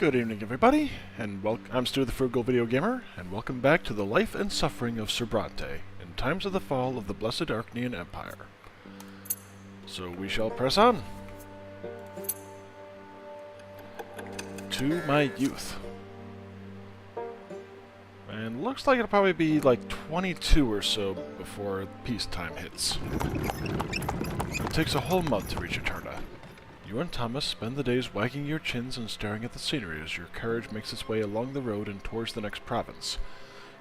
Good evening, everybody, and I'm Stu the Frugal Video Gamer, and welcome back to the life and suffering of Sir Brante in times of the fall of the blessed Archnean Empire. So we shall press on to my youth. And looks like it'll probably be like 22 or so before peacetime hits. It takes a whole month to reach Eterna. You and Thomas spend the days wagging your chins and staring at the scenery as your carriage makes its way along the road and towards the next province.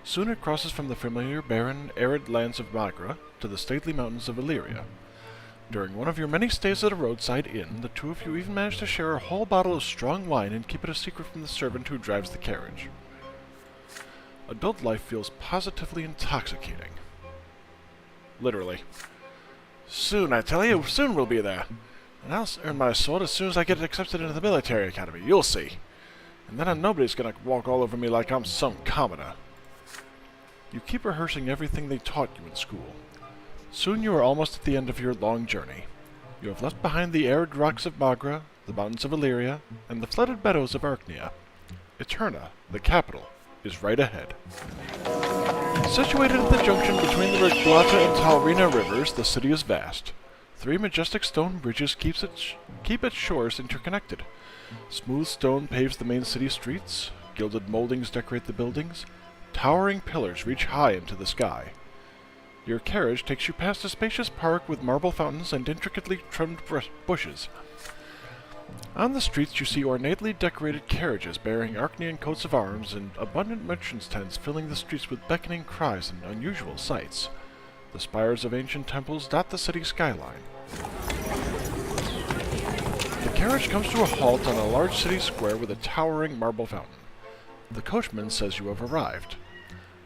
Soon it crosses from the familiar barren, arid lands of Magra to the stately mountains of Illyria. During one of your many stays at a roadside inn, the two of you even manage to share a whole bottle of strong wine and keep it a secret from the servant who drives the carriage. Adult life feels positively intoxicating. Literally. Soon, I tell you, soon we'll be there. And I'll earn my sword as soon as I get accepted into the military academy. You'll see. And then nobody's gonna walk all over me like I'm some commoner. You keep rehearsing everything they taught you in school. Soon you are almost at the end of your long journey. You have left behind the arid rocks of Magra, the mountains of Illyria, and the flooded meadows of Archnia. Eterna, the capital, is right ahead. Situated at the junction between the Reglata and Talrina rivers, the city is vast. 3 majestic stone bridges keep its shores interconnected. Smooth stone paves the main city streets, gilded moldings decorate the buildings, towering pillars reach high into the sky. Your carriage takes you past a spacious park with marble fountains and intricately trimmed bushes. On the streets you see ornately decorated carriages bearing Archnean coats of arms and abundant merchants' tents filling the streets with beckoning cries and unusual sights. The spires of ancient temples dot the city skyline. The carriage comes to a halt on a large city square with a towering marble fountain. The coachman says you have arrived.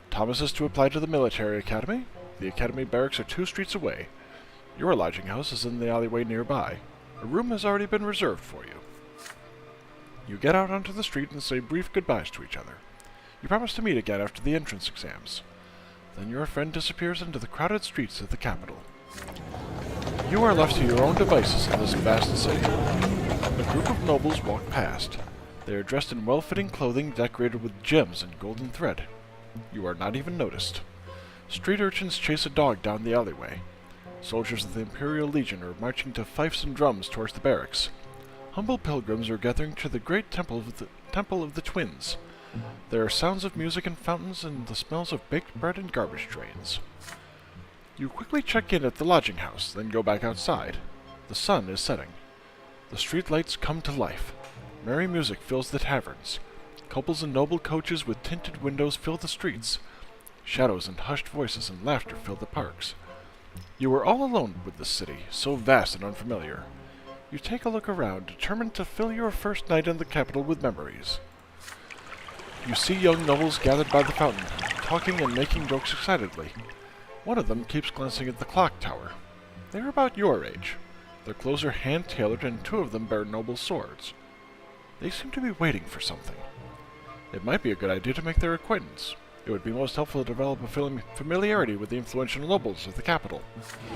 Thomas is to apply to the military academy. The academy barracks are 2 streets away. Your lodging house is in the alleyway nearby. A room has already been reserved for you. You get out onto the street and say brief goodbyes to each other. You promise to meet again after the entrance exams. Then your friend disappears into the crowded streets of the capital. You are left to your own devices in this vast city. A group of nobles walk past. They are dressed in well-fitting clothing decorated with gems and golden thread. You are not even noticed. Street urchins chase a dog down the alleyway. Soldiers of the Imperial Legion are marching to fifes and drums towards the barracks. Humble pilgrims are gathering to the great temple of the Twins. There are sounds of music and fountains and the smells of baked bread and garbage trains. You quickly check in at the lodging house, then go back outside. The sun is setting. The street lights come to life. Merry music fills the taverns. Couples in noble coaches with tinted windows fill the streets. Shadows and hushed voices and laughter fill the parks. You are all alone with this city, so vast and unfamiliar. You take a look around, determined to fill your first night in the capital with memories. You see young nobles gathered by the fountain, talking and making jokes excitedly. One of them keeps glancing at the clock tower. They are about your age. Their clothes are hand-tailored and 2 of them bear noble swords. They seem to be waiting for something. It might be a good idea to make their acquaintance. It would be most helpful to develop a familiarity with the influential nobles of the capital.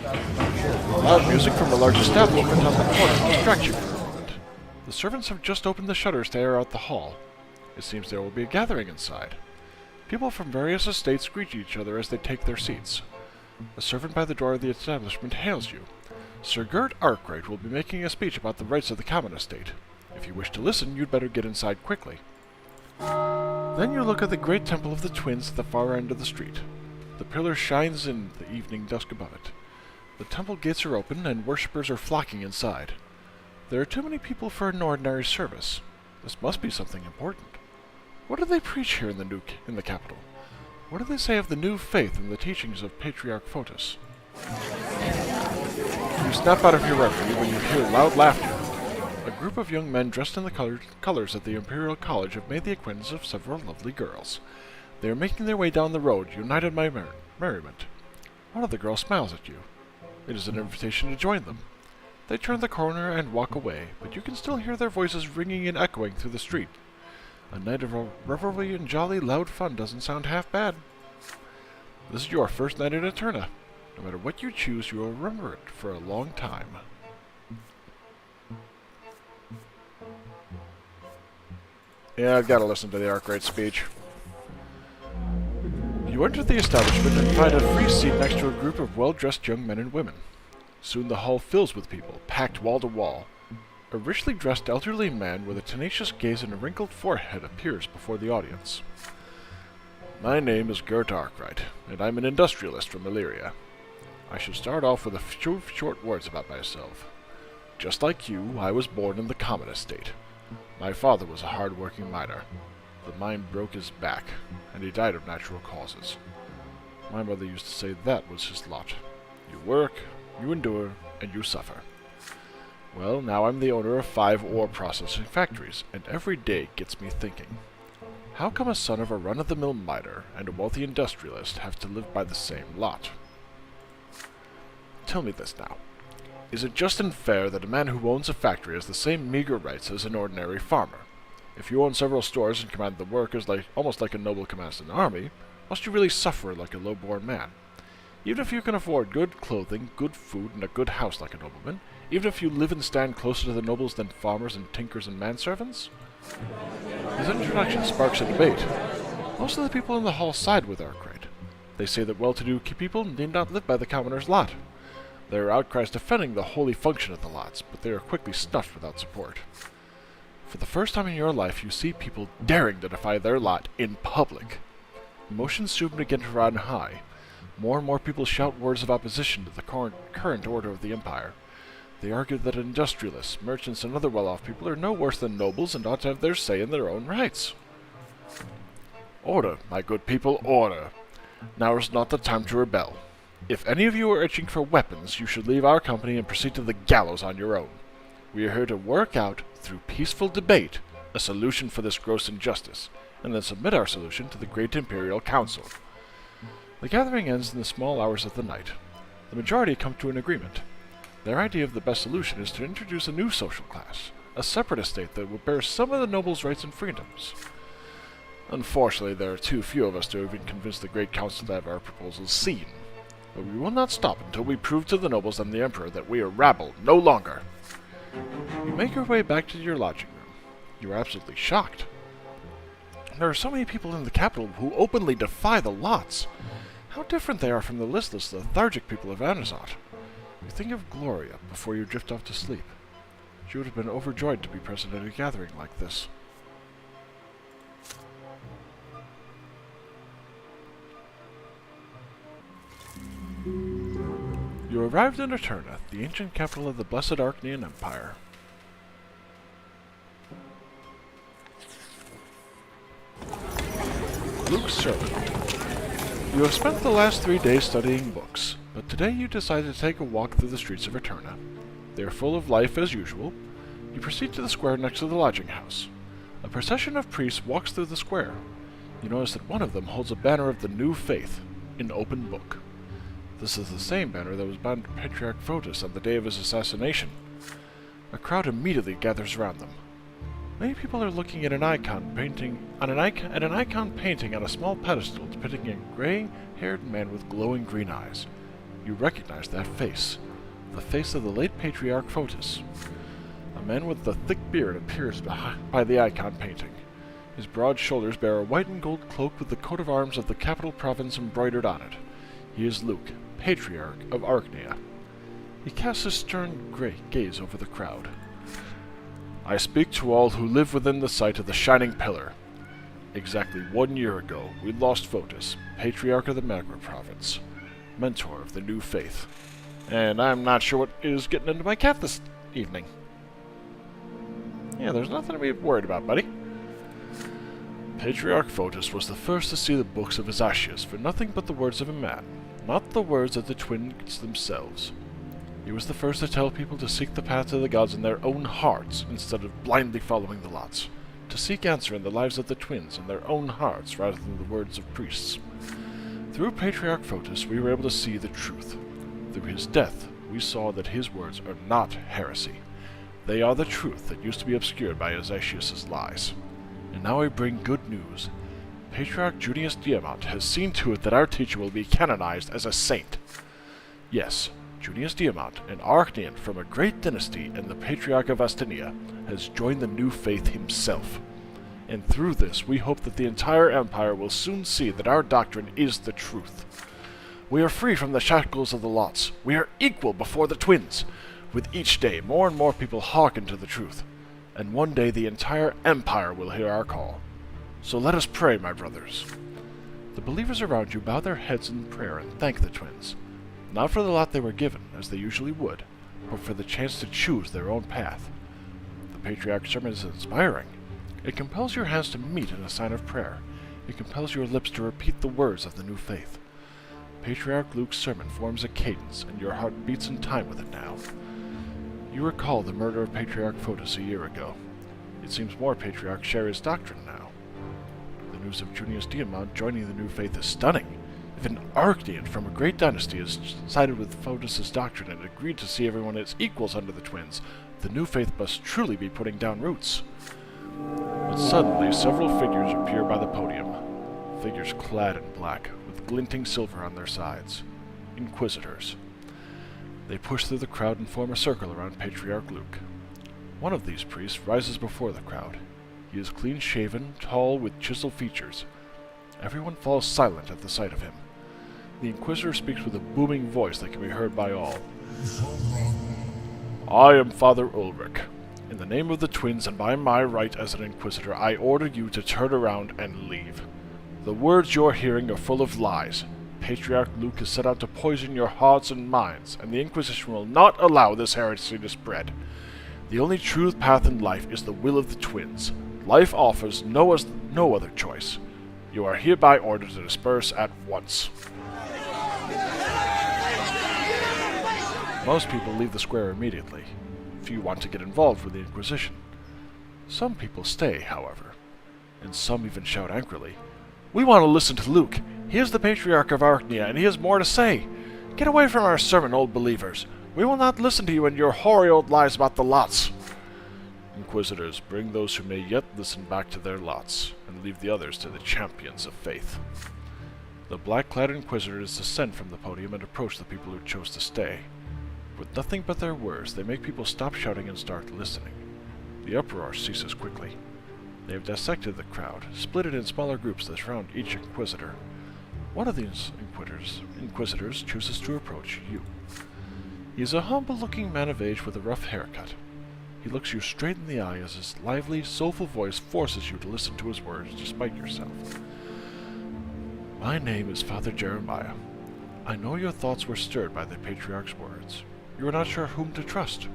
Loud music from a large establishment on the corner distracts you for a moment. The servants have just opened the shutters to air out the hall. It seems there will be a gathering inside. People from various estates greet each other as they take their seats. A servant by the door of the establishment hails you. Sir Gert Arkwright will be making a speech about the rights of the common estate. If you wish to listen, you'd better get inside quickly. Then you look at the great temple of the Twins at the far end of the street. The pillar shines in the evening dusk above it. The temple gates are open, and worshippers are flocking inside. There are too many people for an ordinary service. This must be something important. What do they preach here in the capital? What do they say of the new faith and the teachings of Patriarch Photis? You snap out of your reverie when you hear loud laughter. A group of young men dressed in the colors of the Imperial College have made the acquaintance of several lovely girls. They are making their way down the road, united by merriment. One of the girls smiles at you. It is an invitation to join them. They turn the corner and walk away, but you can still hear their voices ringing and echoing through the street. A night of revelry and jolly loud fun doesn't sound half bad. This is your first night in Eterna. No matter what you choose, you will remember it for a long time. Yeah, I've got to listen to the Arkwright speech. You enter the establishment and find a free seat next to a group of well-dressed young men and women. Soon the hall fills with people, packed wall to wall. A richly dressed elderly man with a tenacious gaze and a wrinkled forehead appears before the audience. My name is Gert Arkwright, and I'm an industrialist from Illyria. I should start off with a few short words about myself. Just like you, I was born in the common estate. My father was a hard-working miner. The mine broke his back, and he died of natural causes. My mother used to say that was his lot. You work, you endure, and you suffer. Well, now I'm the owner of 5 ore processing factories, and every day gets me thinking. How come a son of a run-of-the-mill miner and a wealthy industrialist have to live by the same lot? Tell me this now. Is it just and fair that a man who owns a factory has the same meager rights as an ordinary farmer? If you own several stores and command the workers almost like a noble commands an army, must you really suffer like a low-born man? Even if you can afford good clothing, good food, and a good house like a nobleman, even if you live and stand closer to the nobles than farmers and tinkers and manservants? His introduction sparks a debate. Most of the people in the hall side with Arkwright. They say that well-to-do people need not live by the commoner's lot. There are outcries defending the holy function of the lots, but they are quickly snuffed without support. For the first time in your life, you see people daring to defy their lot in public. Emotions soon begin to run high. More and more people shout words of opposition to the current order of the empire. They argue that industrialists, merchants, and other well-off people are no worse than nobles and ought to have their say in their own rights. Order, my good people, order. Now is not the time to rebel. If any of you are itching for weapons, you should leave our company and proceed to the gallows on your own. We are here to work out, through peaceful debate, a solution for this gross injustice, and then submit our solution to the Great Imperial Council. The gathering ends in the small hours of the night. The majority come to an agreement. Their idea of the best solution is to introduce a new social class, a separate estate that would bear some of the nobles' rights and freedoms. Unfortunately, there are too few of us to even convince the Great Council to have our proposals seen. But we will not stop until we prove to the nobles and the Emperor that we are rabble no longer. You make your way back to your lodging room. You are absolutely shocked. There are so many people in the capital who openly defy the lots. How different they are from the listless, lethargic people of Anazot. You think of Gloria before you drift off to sleep. She would have been overjoyed to be present at a gathering like this. You arrived in Eterna, the ancient capital of the blessed Archnean Empire. Luke's sermon. You have spent the last 3 days studying books, but today you decided to take a walk through the streets of Eterna. They are full of life as usual. You proceed to the square next to the lodging house. A procession of priests walks through the square. You notice that one of them holds a banner of the new faith, in open book. This is the same banner that was bound to Patriarch Photis on the day of his assassination. A crowd immediately gathers around them. Many people are looking at an icon painting on a small pedestal depicting a gray-haired man with glowing green eyes. You recognize that face, the face of the late Patriarch Photis. A man with a thick beard appears by the icon painting. His broad shoulders bear a white and gold cloak with the coat of arms of the capital province embroidered on it. He is Luke, Patriarch of Archnea. He casts a stern gaze over the crowd. I speak to all who live within the sight of the Shining Pillar. Exactly 1 year ago, we lost Photis, Patriarch of the Magra province, mentor of the new faith. And I'm not sure what is getting into my cat this evening. Yeah, there's nothing to be worried about, buddy. Patriarch Photis was the first to see the books of his ashes for nothing but the words of a man, not the words of the twins themselves. He was the first to tell people to seek the path to the gods in their own hearts instead of blindly following the lots, to seek answer in the lives of the twins in their own hearts rather than the words of priests. Through Patriarch Photis, we were able to see the truth. Through his death, we saw that his words are not heresy. They are the truth that used to be obscured by Azatius' lies. And now I bring good news. Patriarch Junius Diamant has seen to it that our teacher will be canonized as a saint. Yes, Junius Diamant, an Archnean from a great dynasty and the Patriarch of Astinia, has joined the new faith himself. And through this, we hope that the entire Empire will soon see that our doctrine is the truth. We are free from the shackles of the lots. We are equal before the twins. With each day, more and more people hearken to the truth. And one day the entire Empire will hear our call. So let us pray, my brothers. The believers around you bow their heads in prayer and thank the twins, not for the lot they were given, as they usually would, but for the chance to choose their own path. The Patriarch's sermon is inspiring. It compels your hands to meet in a sign of prayer. It compels your lips to repeat the words of the new faith. Patriarch Luke's sermon forms a cadence, and your heart beats in time with it now. You recall the murder of Patriarch Fotis a year ago. It seems more patriarchs share his doctrine now. The news of Junius Diamond joining the new faith is stunning. If an Archdeacon from a great dynasty has sided with Fotis' doctrine and agreed to see everyone as equals under the twins, the new faith must truly be putting down roots. But suddenly, several figures appear by the podium. Figures clad in black, with glinting silver on their sides. Inquisitors. They push through the crowd and form a circle around Patriarch Luke. One of these priests rises before the crowd. He is clean-shaven, tall, with chiseled features. Everyone falls silent at the sight of him. The Inquisitor speaks with a booming voice that can be heard by all. I am Father Ulrich. In the name of the twins and by my right as an Inquisitor, I order you to turn around and leave. The words you're hearing are full of lies. Patriarch Luke has set out to poison your hearts and minds, and the Inquisition will not allow this heresy to spread. The only true path in life is the will of the twins. Life offers no other choice. You are hereby ordered to disperse at once. Most people leave the square immediately. Few want to get involved with the Inquisition. Some people stay, however, and some even shout angrily, "We want to listen to Luke. He is the Patriarch of Arachnia, and he has more to say. Get away from our sermon, old believers. We will not listen to you and your hoary old lies about the lots." Inquisitors, bring those who may yet listen back to their lots, and leave the others to the champions of faith. The black-clad Inquisitors descend from the podium and approach the people who chose to stay. With nothing but their words, they make people stop shouting and start listening. The uproar ceases quickly. They have dissected the crowd, split it in smaller groups that surround each Inquisitor. One of these Inquisitors chooses to approach you. He is a humble-looking man of age with a rough haircut. He looks you straight in the eye as his lively, soulful voice forces you to listen to his words despite yourself. My name is Father Jeremiah. I know your thoughts were stirred by the Patriarch's words. You are not sure whom to trust,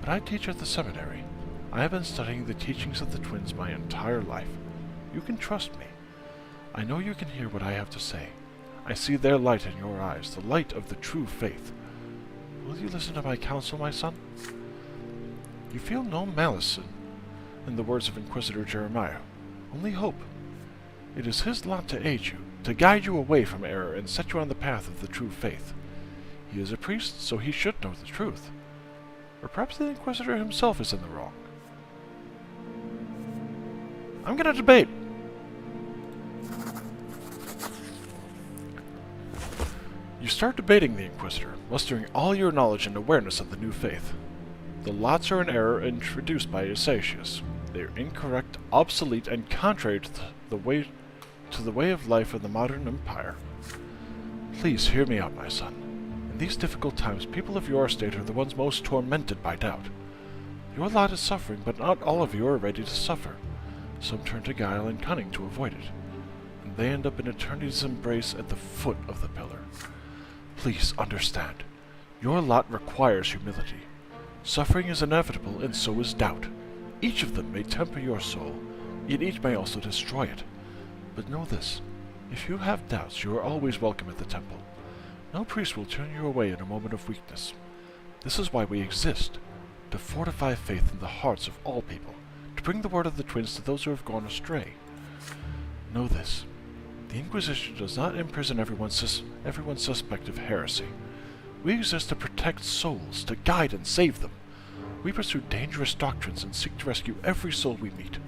but I teach at the seminary. I have been studying the teachings of the twins my entire life. You can trust me. I know you can hear what I have to say. I see their light in your eyes, the light of the true faith. Will you listen to my counsel, my son? You feel no malice in the words of Inquisitor Jeremiah, only hope. It is his lot to aid you, to guide you away from error and set you on the path of the true faith. He is a priest, so he should know the truth. Or perhaps the Inquisitor himself is in the wrong. I'm going to debate. You start debating the Inquisitor, mustering all your knowledge and awareness of the new faith. The lots are an error introduced by Eusebius. They are incorrect, obsolete, and contrary to the way of life of the modern empire. Please hear me out, my son. In these difficult times, people of your state are the ones most tormented by doubt. Your lot is suffering, but not all of you are ready to suffer. Some turn to guile and cunning to avoid it, and they end up in eternity's embrace at the foot of the pillar. Please understand. Your lot requires humility. Suffering is inevitable, and so is doubt. Each of them may temper your soul, yet each may also destroy it. But know this, if you have doubts, you are always welcome at the temple. No priest will turn you away in a moment of weakness. This is why we exist, to fortify faith in the hearts of all people, to bring the word of the twins to those who have gone astray. Know this, the Inquisition does not imprison everyone suspect of heresy. We exist to protect souls, to guide and save them. We pursue dangerous doctrines and seek to rescue every soul we meet.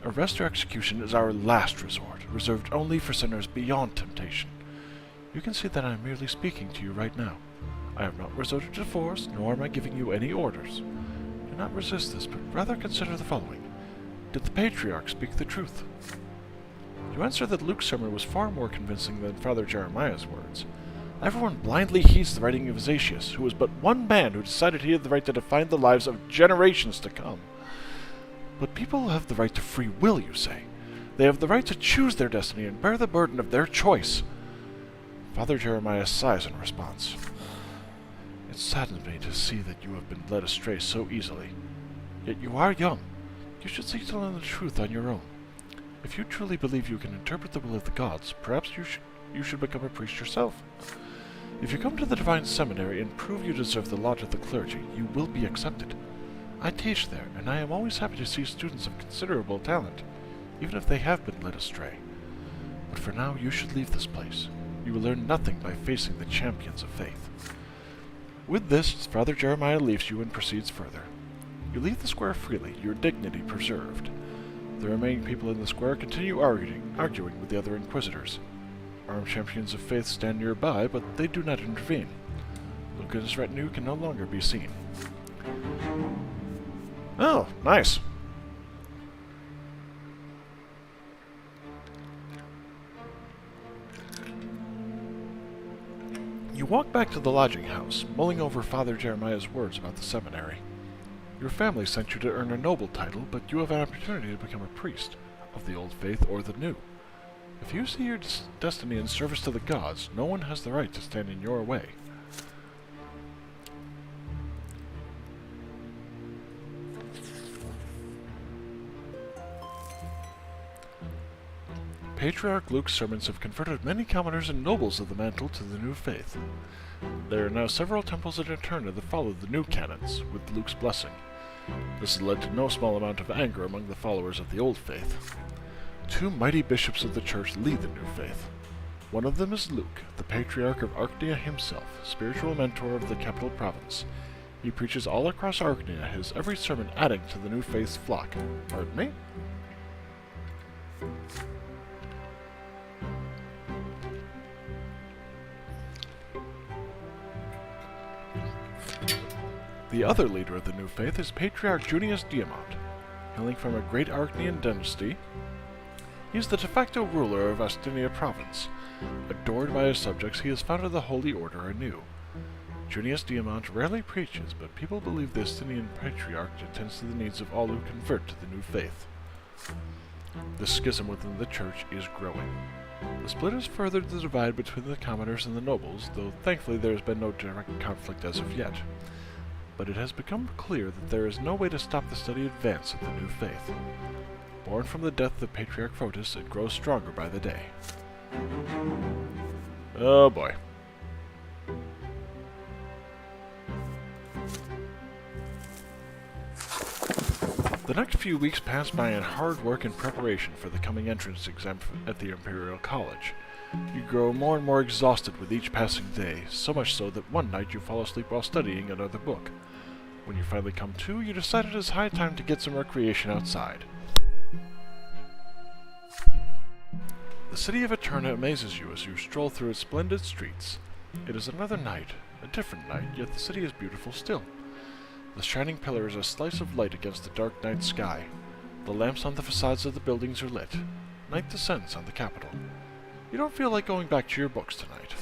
Arrest or execution is our last resort, reserved only for sinners beyond temptation. You can see that I am merely speaking to you right now. I have not resorted to force, nor am I giving you any orders. Do not resist this, but rather consider the following. Did the patriarch speak the truth? You answer that Luke's sermon was far more convincing than Father Jeremiah's words. Everyone blindly heeds the writing of Zacharias, who was but one man who decided he had the right to define the lives of generations to come. But people have the right to free will, you say. They have the right to choose their destiny and bear the burden of their choice. Father Jeremiah sighs in response. It saddens me to see that you have been led astray so easily. Yet you are young. You should seek to learn the truth on your own. If you truly believe you can interpret the will of the gods, perhaps you should become a priest yourself. If you come to the Divine Seminary and prove you deserve the lot of the clergy, you will be accepted. I teach there, and I am always happy to see students of considerable talent, even if they have been led astray. But for now, you should leave this place. You will learn nothing by facing the champions of faith. With this, Father Jeremiah leaves you and proceeds further. You leave the square freely, your dignity preserved. The remaining people in the square continue arguing with the other inquisitors. Armed champions of faith stand nearby, but they do not intervene. Luke and his retinue can no longer be seen. Oh, nice. You walk back to the lodging house, mulling over Father Jeremiah's words about the seminary. Your family sent you to earn a noble title, but you have an opportunity to become a priest, of the old faith or the new. If you see your destiny in service to the gods, no one has the right to stand in your way. Patriarch Luke's sermons have converted many commoners and nobles of the mantle to the new faith. There are now several temples in Eterna that follow the new canons, with Luke's blessing. This has led to no small amount of anger among the followers of the old faith. Two mighty bishops of the church lead the new faith. One of them is Luke, the Patriarch of Archnia himself, spiritual mentor of the capital province. He preaches all across Archnia, his every sermon adding to the new faith's flock. Pardon me? The other leader of the new faith is Patriarch Junius Diamant. Hailing from a great Archnean dynasty, he is the de facto ruler of Astinia province. Adored by his subjects, he has founded the Holy Order anew. Junius Diamant rarely preaches, but people believe the Astinian Patriarch attends to the needs of all who convert to the new faith. The schism within the church is growing. The split has furthered the divide between the commoners and the nobles, though thankfully there has been no direct conflict as of yet. But it has become clear that there is no way to stop the steady advance of the new faith. Born from the death of Patriarch Photis, it grows stronger by the day. Oh boy. The next few weeks pass by in hard work and preparation for the coming entrance exam at the Imperial College. You grow more and more exhausted with each passing day, so much so that one night you fall asleep while studying another book. When you finally come to, you decide it is high time to get some recreation outside. The city of Eterna amazes you as you stroll through its splendid streets. It is another night, a different night, yet the city is beautiful still. The shining pillar is a slice of light against the dark night sky. The lamps on the facades of the buildings are lit. Night descends on the capital. You don't feel like going back to your books tonight.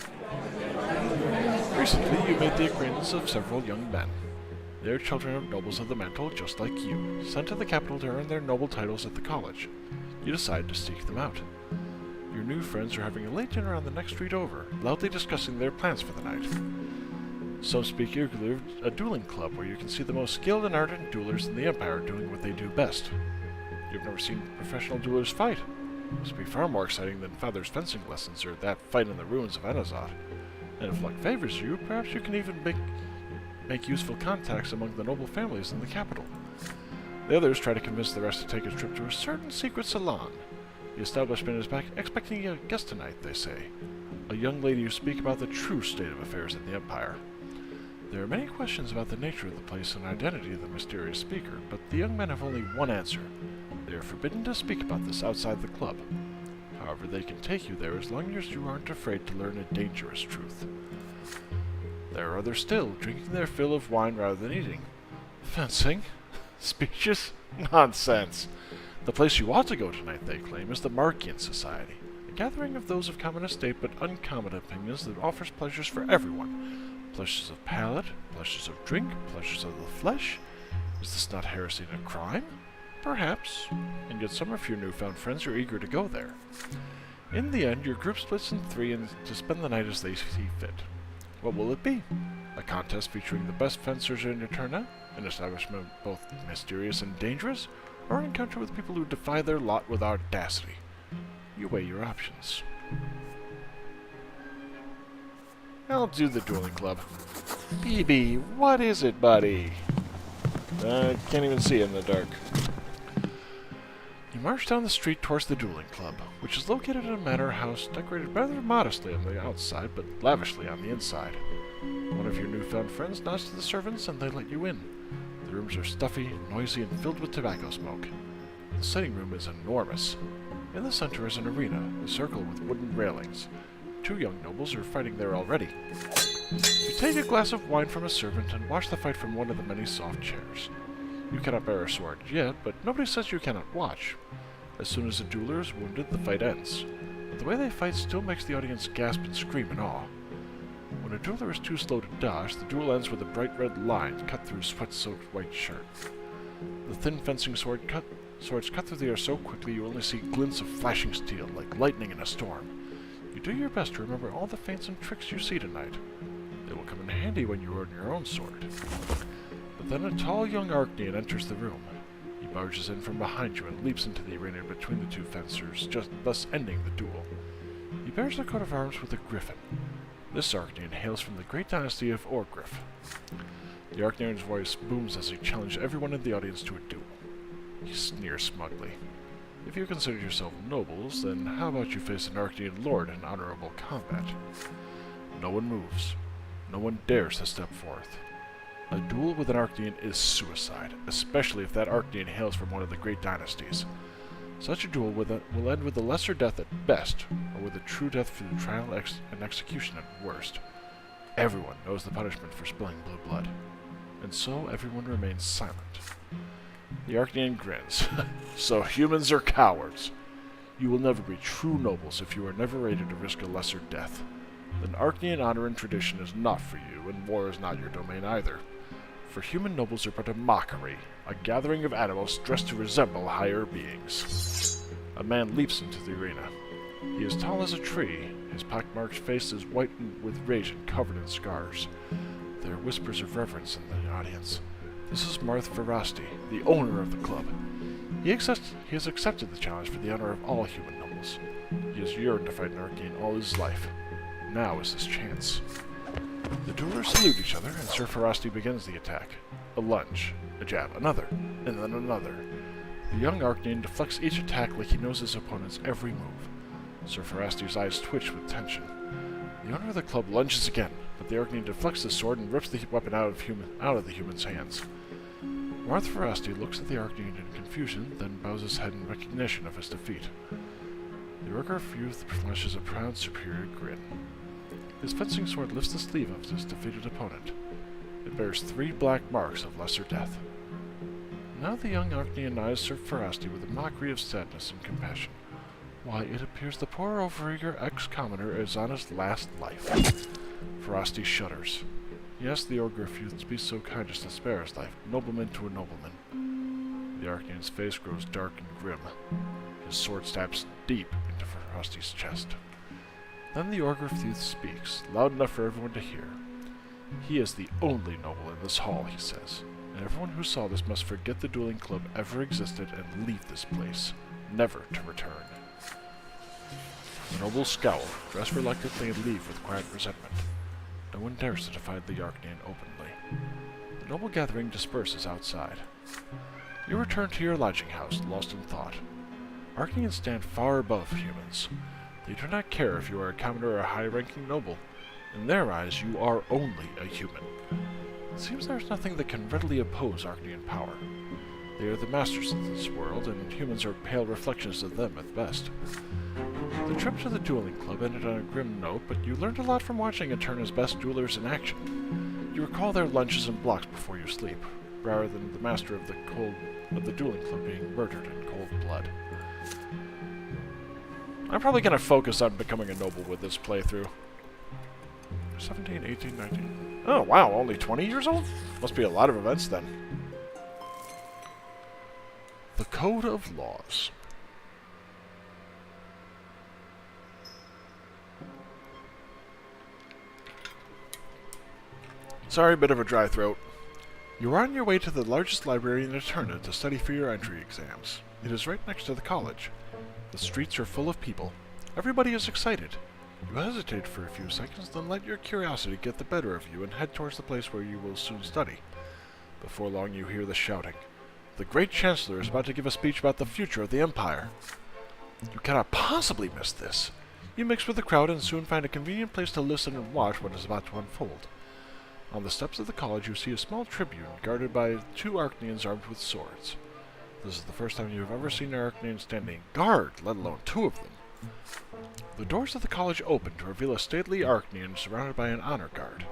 Recently, you made the acquaintance of several young men. They are children of nobles of the mantle, just like you, sent to the capital to earn their noble titles at the college. You decide to seek them out. Your new friends are having a late dinner on the next street over, loudly discussing their plans for the night. Some speak eagerly of a dueling club where you can see the most skilled and ardent duelers in the Empire doing what they do best. You've never seen professional duelers fight. This would be far more exciting than Father's fencing lessons or that fight in the ruins of Anazat. And if luck favors you, perhaps you can even make useful contacts among the noble families in the capital. The others try to convince the rest to take a trip to a certain secret salon. The establishment is back expecting a guest tonight, they say. A young lady who speak about the true state of affairs in the Empire. There are many questions about the nature of the place and identity of the mysterious speaker, but the young men have only one answer. They are forbidden to speak about this outside the club. However, they can take you there as long as you aren't afraid to learn a dangerous truth. There are others still, drinking their fill of wine rather than eating. Fencing? Speeches? Nonsense! The place you ought to go tonight, they claim, is the Markian Society, a gathering of those of common estate but uncommon opinions that offers pleasures for everyone. Pleasures of palate, pleasures of drink, pleasures of the flesh. Is this not heresy and a crime? Perhaps, and yet some of your newfound friends are eager to go there. In the end, your group splits in three and to spend the night as they see fit. What will it be? A contest featuring the best fencers in Eterna, an establishment both mysterious and dangerous, or an encounter with people who defy their lot with audacity? You weigh your options. I'll do the dueling club. BB, what is it, buddy? I can't even see in the dark. You march down the street towards the dueling club, which is located in a manor house decorated rather modestly on the outside, but lavishly on the inside. One of your newfound friends nods to the servants, and they let you in. The rooms are stuffy, noisy, and filled with tobacco smoke. The sitting room is enormous. In the center is an arena, a circle with wooden railings. 2 young nobles are fighting there already. You take a glass of wine from a servant and watch the fight from one of the many soft chairs. You cannot bear a sword yet, but nobody says you cannot watch. As soon as a dueler is wounded, the fight ends. But the way they fight still makes the audience gasp and scream in awe. When a dueler is too slow to dodge, the duel ends with a bright red line cut through sweat-soaked white shirt. The thin fencing swords cut through the air so quickly you only see glints of flashing steel, like lightning in a storm. You do your best to remember all the feints and tricks you see tonight. They will come in handy when you earn your own sword. But then a tall young Archnean enters the room. He barges in from behind you and leaps into the arena between the 2 fencers, thus ending the duel. He bears a coat of arms with a griffin. This Archnean hails from the great dynasty of Orgriff. The Archnean's voice booms as he challenges everyone in the audience to a duel. He sneers smugly. If you consider yourself nobles, then how about you face an Archnean lord in honorable combat? No one moves. No one dares to step forth. A duel with an Archnean is suicide, especially if that Archnean hails from one of the great dynasties. Such a duel will end with a lesser death at best, or with a true death through trial and execution at worst. Everyone knows the punishment for spilling blue blood, and so everyone remains silent. The Archnean grins. So humans are cowards. You will never be true nobles if you are never ready to risk a lesser death. Then Archnean honor and tradition is not for you, and war is not your domain either. For human nobles are but a mockery, a gathering of animals dressed to resemble higher beings. A man leaps into the arena. He is tall as a tree. His pockmarked face is whitened with rage and covered in scars. There are whispers of reverence in the audience. This is Marth Verasti, the owner of the club. He has accepted the challenge for the honor of all human nobles. He has yearned to fight an Archnean all his life. Now is his chance. The duelers salute each other, and Sir Verasti begins the attack. A lunge, a jab, another, and then another. The young Archnean deflects each attack like he knows his opponent's every move. Sir Verasti's eyes twitch with tension. The owner of the club lunges again, but the Archnean deflects the sword and rips the weapon out of the human's hands. Marth Verasti looks at the Archnean in confusion, then bows his head in recognition of his defeat. The Orgriff youth flashes a proud, superior grin. His fencing sword lifts the sleeve of his defeated opponent. It bears 3 black marks of lesser death. Now the young Archnean eyes Sir Verasti with a mockery of sadness and compassion. Why, it appears the poor overeager ex-commoner is on his last life. Verasti shudders. Yes, the Orgriff youth be so kind as to spare his life, nobleman to a nobleman. The Archnean's face grows dark and grim. His sword stabs deep into Verasti's chest. Then the Orgriff youth speaks, loud enough for everyone to hear. He is the only noble in this hall, he says, and everyone who saw this must forget the dueling club ever existed and leave this place, never to return. The nobles scowl, dress reluctantly, and leave with quiet resentment. No one dares to defy the Archnean openly. The noble gathering disperses outside. You return to your lodging house, lost in thought. Archneans stand far above humans. They do not care if you are a commoner or a high-ranking noble. In their eyes, you are only a human. It seems there is nothing that can readily oppose Archnean power. They are the masters of this world, and humans are pale reflections of them at best. The trip to the dueling club ended on a grim note, but you learned a lot from watching Eterna's best duelers in action. You recall their lunges and blocks before you sleep, rather than the master of the cold of the dueling club being murdered in cold blood. I'm probably going to focus on becoming a noble with this playthrough. 17, 18, 19. Oh, wow, only 20 years old? Must be a lot of events then. The Code of Laws. Sorry, bit of a dry throat. You are on your way to the largest library in Eterna to study for your entry exams. It is right next to the college. The streets are full of people. Everybody is excited. You hesitate for a few seconds, then let your curiosity get the better of you and head towards the place where you will soon study. Before long you hear the shouting. The great Chancellor is about to give a speech about the future of the Empire. You cannot possibly miss this. You mix with the crowd and soon find a convenient place to listen and watch what is about to unfold. On the steps of the college you see a small tribune guarded by 2 Arachnians armed with swords. This is the first time you have ever seen an Arachnian standing guard, let alone 2 of them. The doors of the college open to reveal a stately Arachnian surrounded by an honor guard.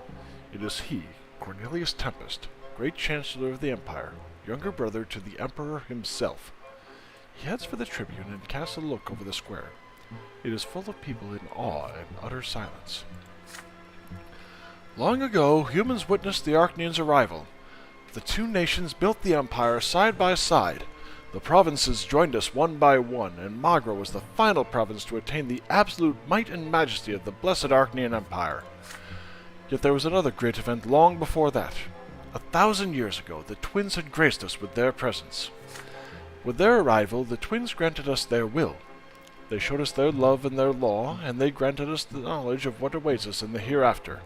It is he, Cornelius Tempest, Great Chancellor of the Empire, younger brother to the Emperor himself. He heads for the tribune and casts a look over the square. It is full of people in awe and utter silence. Long ago, humans witnessed the Arachnians' arrival. The 2 nations built the Empire side by side. The provinces joined us one by one, and Magra was the final province to attain the absolute might and majesty of the blessed Arachnian Empire. Yet there was another great event long before that. 1,000 years ago, the twins had graced us with their presence. With their arrival, the twins granted us their will. They showed us their love and their law, and they granted us the knowledge of what awaits us in the hereafter.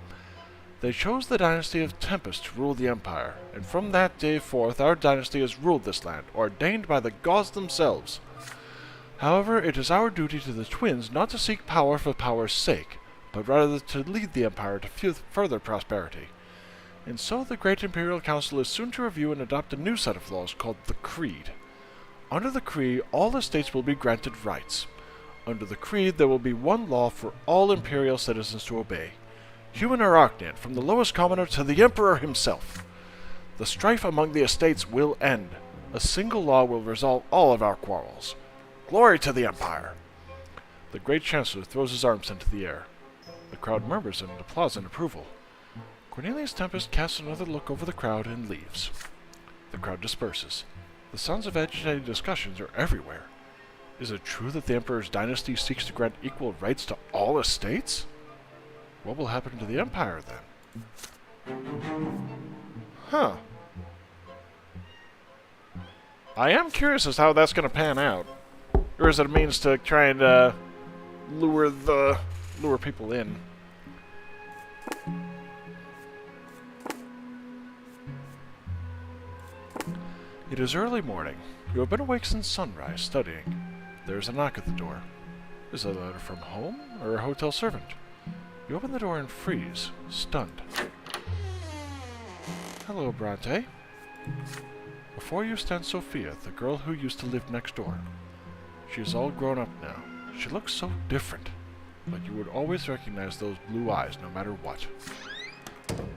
They chose the dynasty of Tempest to rule the Empire, and from that day forth our dynasty has ruled this land, ordained by the gods themselves. However, it is our duty to the twins not to seek power for power's sake, but rather to lead the Empire to further prosperity. And so the Great Imperial Council is soon to review and adopt a new set of laws called the Creed. Under the Creed, all estates will be granted rights. Under the Creed, there will be one law for all Imperial citizens to obey. Human or Arachnian, from the lowest commoner to the Emperor himself. The strife among the estates will end. A single law will resolve all of our quarrels. Glory to the Empire! The Great Chancellor throws his arms into the air. The crowd murmurs and applauds in approval. Cornelius Tempest casts another look over the crowd and leaves. The crowd disperses. The sounds of agitated discussions are everywhere. Is it true that the Emperor's dynasty seeks to grant equal rights to all estates? What will happen to the Empire, then? Huh. I am curious as to how that's going to pan out. Or is it a means to try and lure people in? It is early morning. You have been awake since sunrise, studying. There is a knock at the door. Is it a letter from home, or a hotel servant? You open the door and freeze, stunned. Hello, Brante. Before you stands Sophia, the girl who used to live next door. She is all grown up now. She looks so different, but you would always recognize those blue eyes no matter what.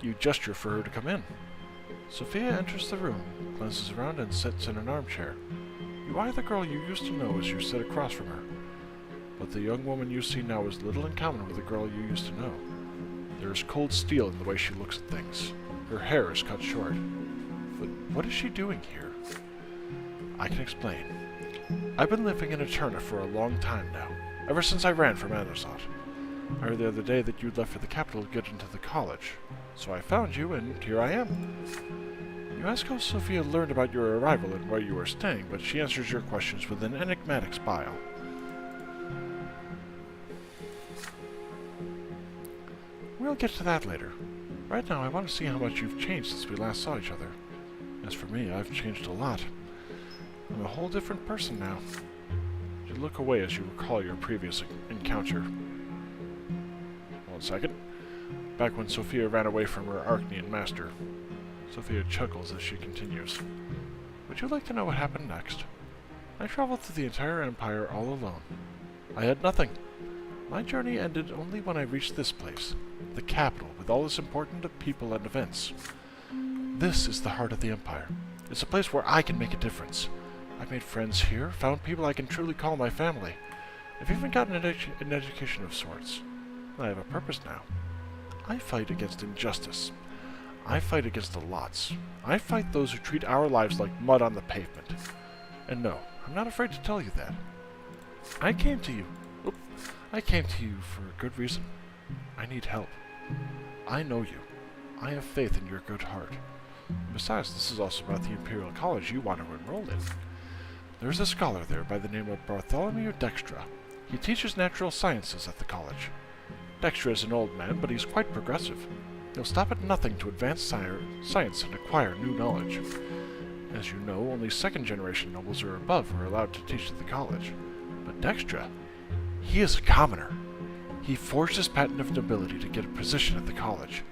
You gesture for her to come in. Sophia enters the room, glances around, and sits in an armchair. You eye the girl you used to know as you sit across from her. But the young woman you see now has little in common with the girl you used to know. There is cold steel in the way she looks at things. Her hair is cut short. But what is she doing here? I can explain. I've been living in Eterna for a long time now, ever since I ran from Anerzot. I heard the other day that you'd left for the capital to get into the college. So I found you, and here I am. You ask how Sophia learned about your arrival and where you were staying, but she answers your questions with an enigmatic smile. We'll get to that later. Right now, I want to see how much you've changed since we last saw each other. As for me, I've changed a lot. I'm a whole different person now. You look away as you recall your previous encounter. 1 second. Back when Sophia ran away from her Arachnian master. Sophia chuckles as she continues. Would you like to know what happened next? I traveled through the entire Empire all alone. I had nothing. My journey ended only when I reached this place, the capital, with all its important people and events. This is the heart of the Empire. It's a place where I can make a difference. I've made friends here, found people I can truly call my family. I've even gotten an education of sorts. I have a purpose now. I fight against injustice. I fight against the lots. I fight those who treat our lives like mud on the pavement. And no, I'm not afraid to tell you that. I came to you for a good reason. I need help. I know you. I have faith in your good heart. Besides, this is also about the Imperial College you want to enroll in. There's a scholar there by the name of Bartholomew Dextra. He teaches natural sciences at the college. Dextra is an old man, but he's quite progressive. He'll stop at nothing to advance science and acquire new knowledge. As you know, only second-generation nobles or above are allowed to teach at the college. But Dextra, he is a commoner. He forged his patent of nobility to get a position at the college.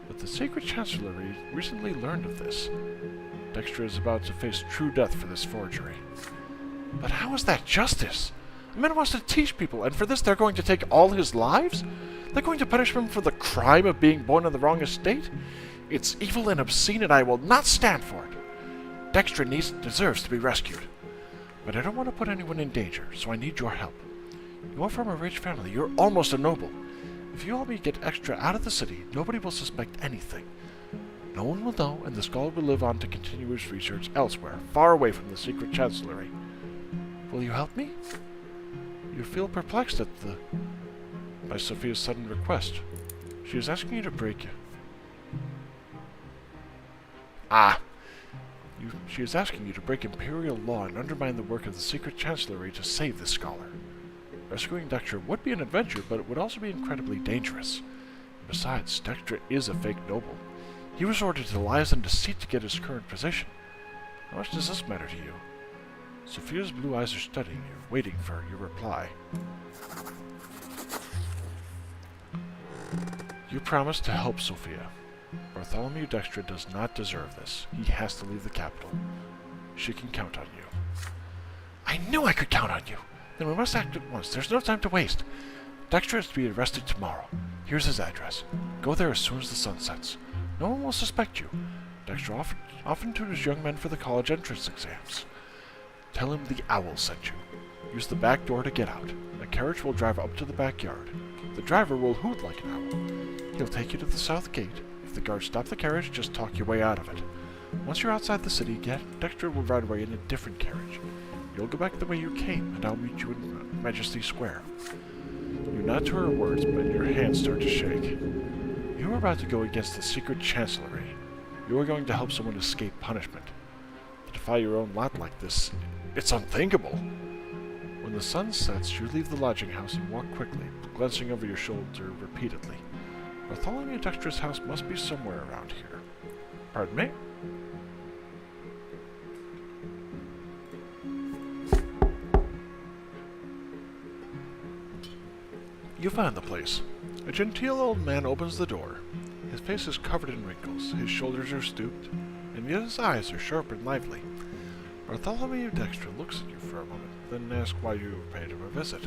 But the Sacred Chancellery recently learned of this. Dextra is about to face true death for this forgery. But how is that justice? A man wants to teach people, and for this they're going to take all his lives? They're going to punish him for the crime of being born on the wrong estate? It's evil and obscene, and I will not stand for it. Dextra deserves to be rescued. But I don't want to put anyone in danger, so I need your help. You are from a rich family. You're almost a noble. If you help me get Extra out of the city, nobody will suspect anything. No one will know, and the scholar will live on to continue his research elsewhere, far away from the secret chancellery. Will you help me? You feel perplexed by Sophia's sudden request. She is asking you to break... She is asking you to break imperial law and undermine the work of the secret chancellery to save this scholar. Rescuing Dextra would be an adventure, but it would also be incredibly dangerous. Besides, Dextra is a fake noble. He resorted to lies and deceit to get his current position. How much does this matter to you? Sophia's blue eyes are studying you, waiting for your reply. You promised to help Sophia. Bartholomew Dextra does not deserve this. He has to leave the capital. She can count on you. I knew I could count on you! Then we must act at once. There's no time to waste. Dextra is to be arrested tomorrow. Here's his address. Go there as soon as the sun sets. No one will suspect you. Dextra often tutors young men for the college entrance exams. Tell him the owl sent you. Use the back door to get out. A carriage will drive up to the backyard. The driver will hoot like an owl. He'll take you to the south gate. If the guards stop the carriage, just talk your way out of it. Once you're outside the city, Dextra will ride away in a different carriage. You'll go back the way you came, and I'll meet you in Majesty Square. You nod to her words, but your hands start to shake. You are about to go against the secret chancellery. You are going to help someone escape punishment. To defy your own lot like this, it's unthinkable. When the sun sets, you leave the lodging house and walk quickly, glancing over your shoulder repeatedly. Bartholomew Dextra's house must be somewhere around here. Pardon me? You find the place. A genteel old man opens the door. His face is covered in wrinkles, his shoulders are stooped, and yet his eyes are sharp and lively. Bartholomew Dextra looks at you for a moment, then asks why you have paid him a visit.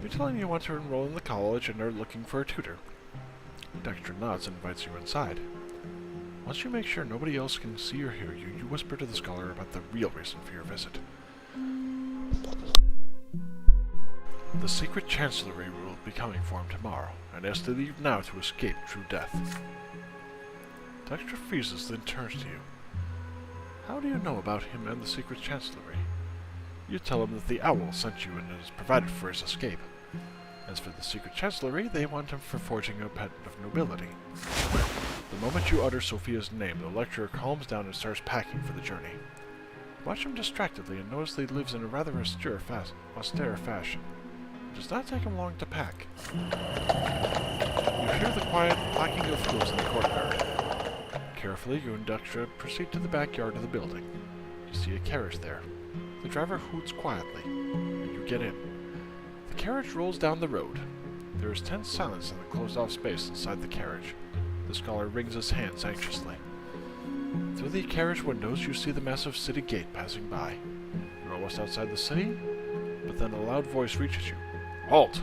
You tell him you want to enroll in the college and are looking for a tutor. Dextra nods and invites you inside. Once you make sure nobody else can see or hear you, you whisper to the scholar about the real reason for your visit. The secret chancellery will be coming for him tomorrow, and has to leave now to escape true death. Dextra freezes, then turns to you. How do you know about him and the secret chancellery? You tell him that the owl sent you and has provided for his escape. As for the secret chancellery, they want him for forging a patent of nobility. The moment you utter Sophia's name, the lecturer calms down and starts packing for the journey. Watch him distractedly and notice that he lives in a rather austere fashion. It does not take him long to pack. You hear the quiet clacking of wheels in the courtyard. Carefully, you and Dextra proceed to the backyard of the building. You see a carriage there. The driver hoots quietly, and you get in. The carriage rolls down the road. There is tense silence in the closed-off space inside the carriage. The scholar wrings his hands anxiously. Through the carriage windows, you see the massive city gate passing by. You're almost outside the city, but then a loud voice reaches you. Halt!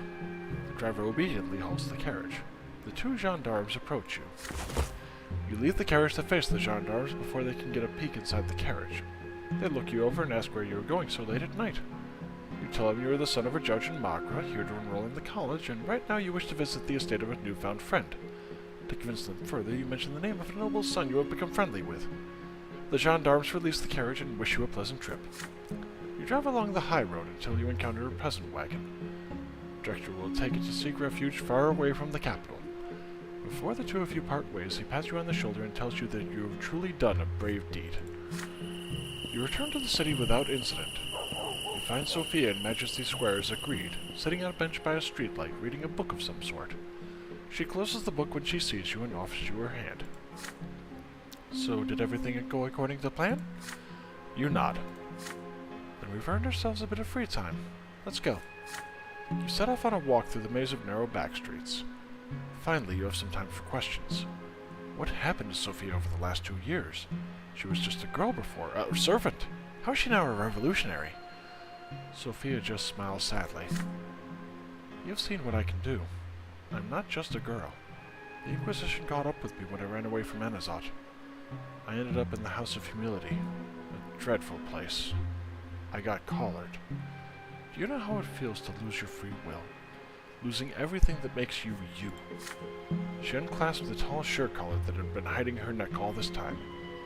The driver obediently halts the carriage. The two gendarmes approach you. You leave the carriage to face the gendarmes before they can get a peek inside the carriage. They look you over and ask where you are going so late at night. You tell them you are the son of a judge in Magra, here to enroll in the college, and right now you wish to visit the estate of a newfound friend. To convince them further, you mention the name of a noble son you have become friendly with. The gendarmes release the carriage and wish you a pleasant trip. You drive along the high road until you encounter a peasant wagon. The director will take it to seek refuge far away from the capital. Before the two of you part ways, he pats you on the shoulder and tells you that you have truly done a brave deed. You return to the city without incident. You find Sophia in Majesty Square as agreed, sitting on a bench by a streetlight, reading a book of some sort. She closes the book when she sees you and offers you her hand. So, did everything go according to plan? You nod. Then we've earned ourselves a bit of free time. Let's go. You set off on a walk through the maze of narrow back streets. Finally, you have some time for questions. What happened to Sophia over the last 2 years? She was just a girl before, a servant. How is she now a revolutionary? Sophia just smiles sadly. You've seen what I can do. I'm not just a girl. The Inquisition caught up with me when I ran away from Anazot. I ended up in the House of Humility, a dreadful place. I got collared. Do you know how it feels to lose your free will? Losing everything that makes you you. She unclasped the tall shirt collar that had been hiding her neck all this time,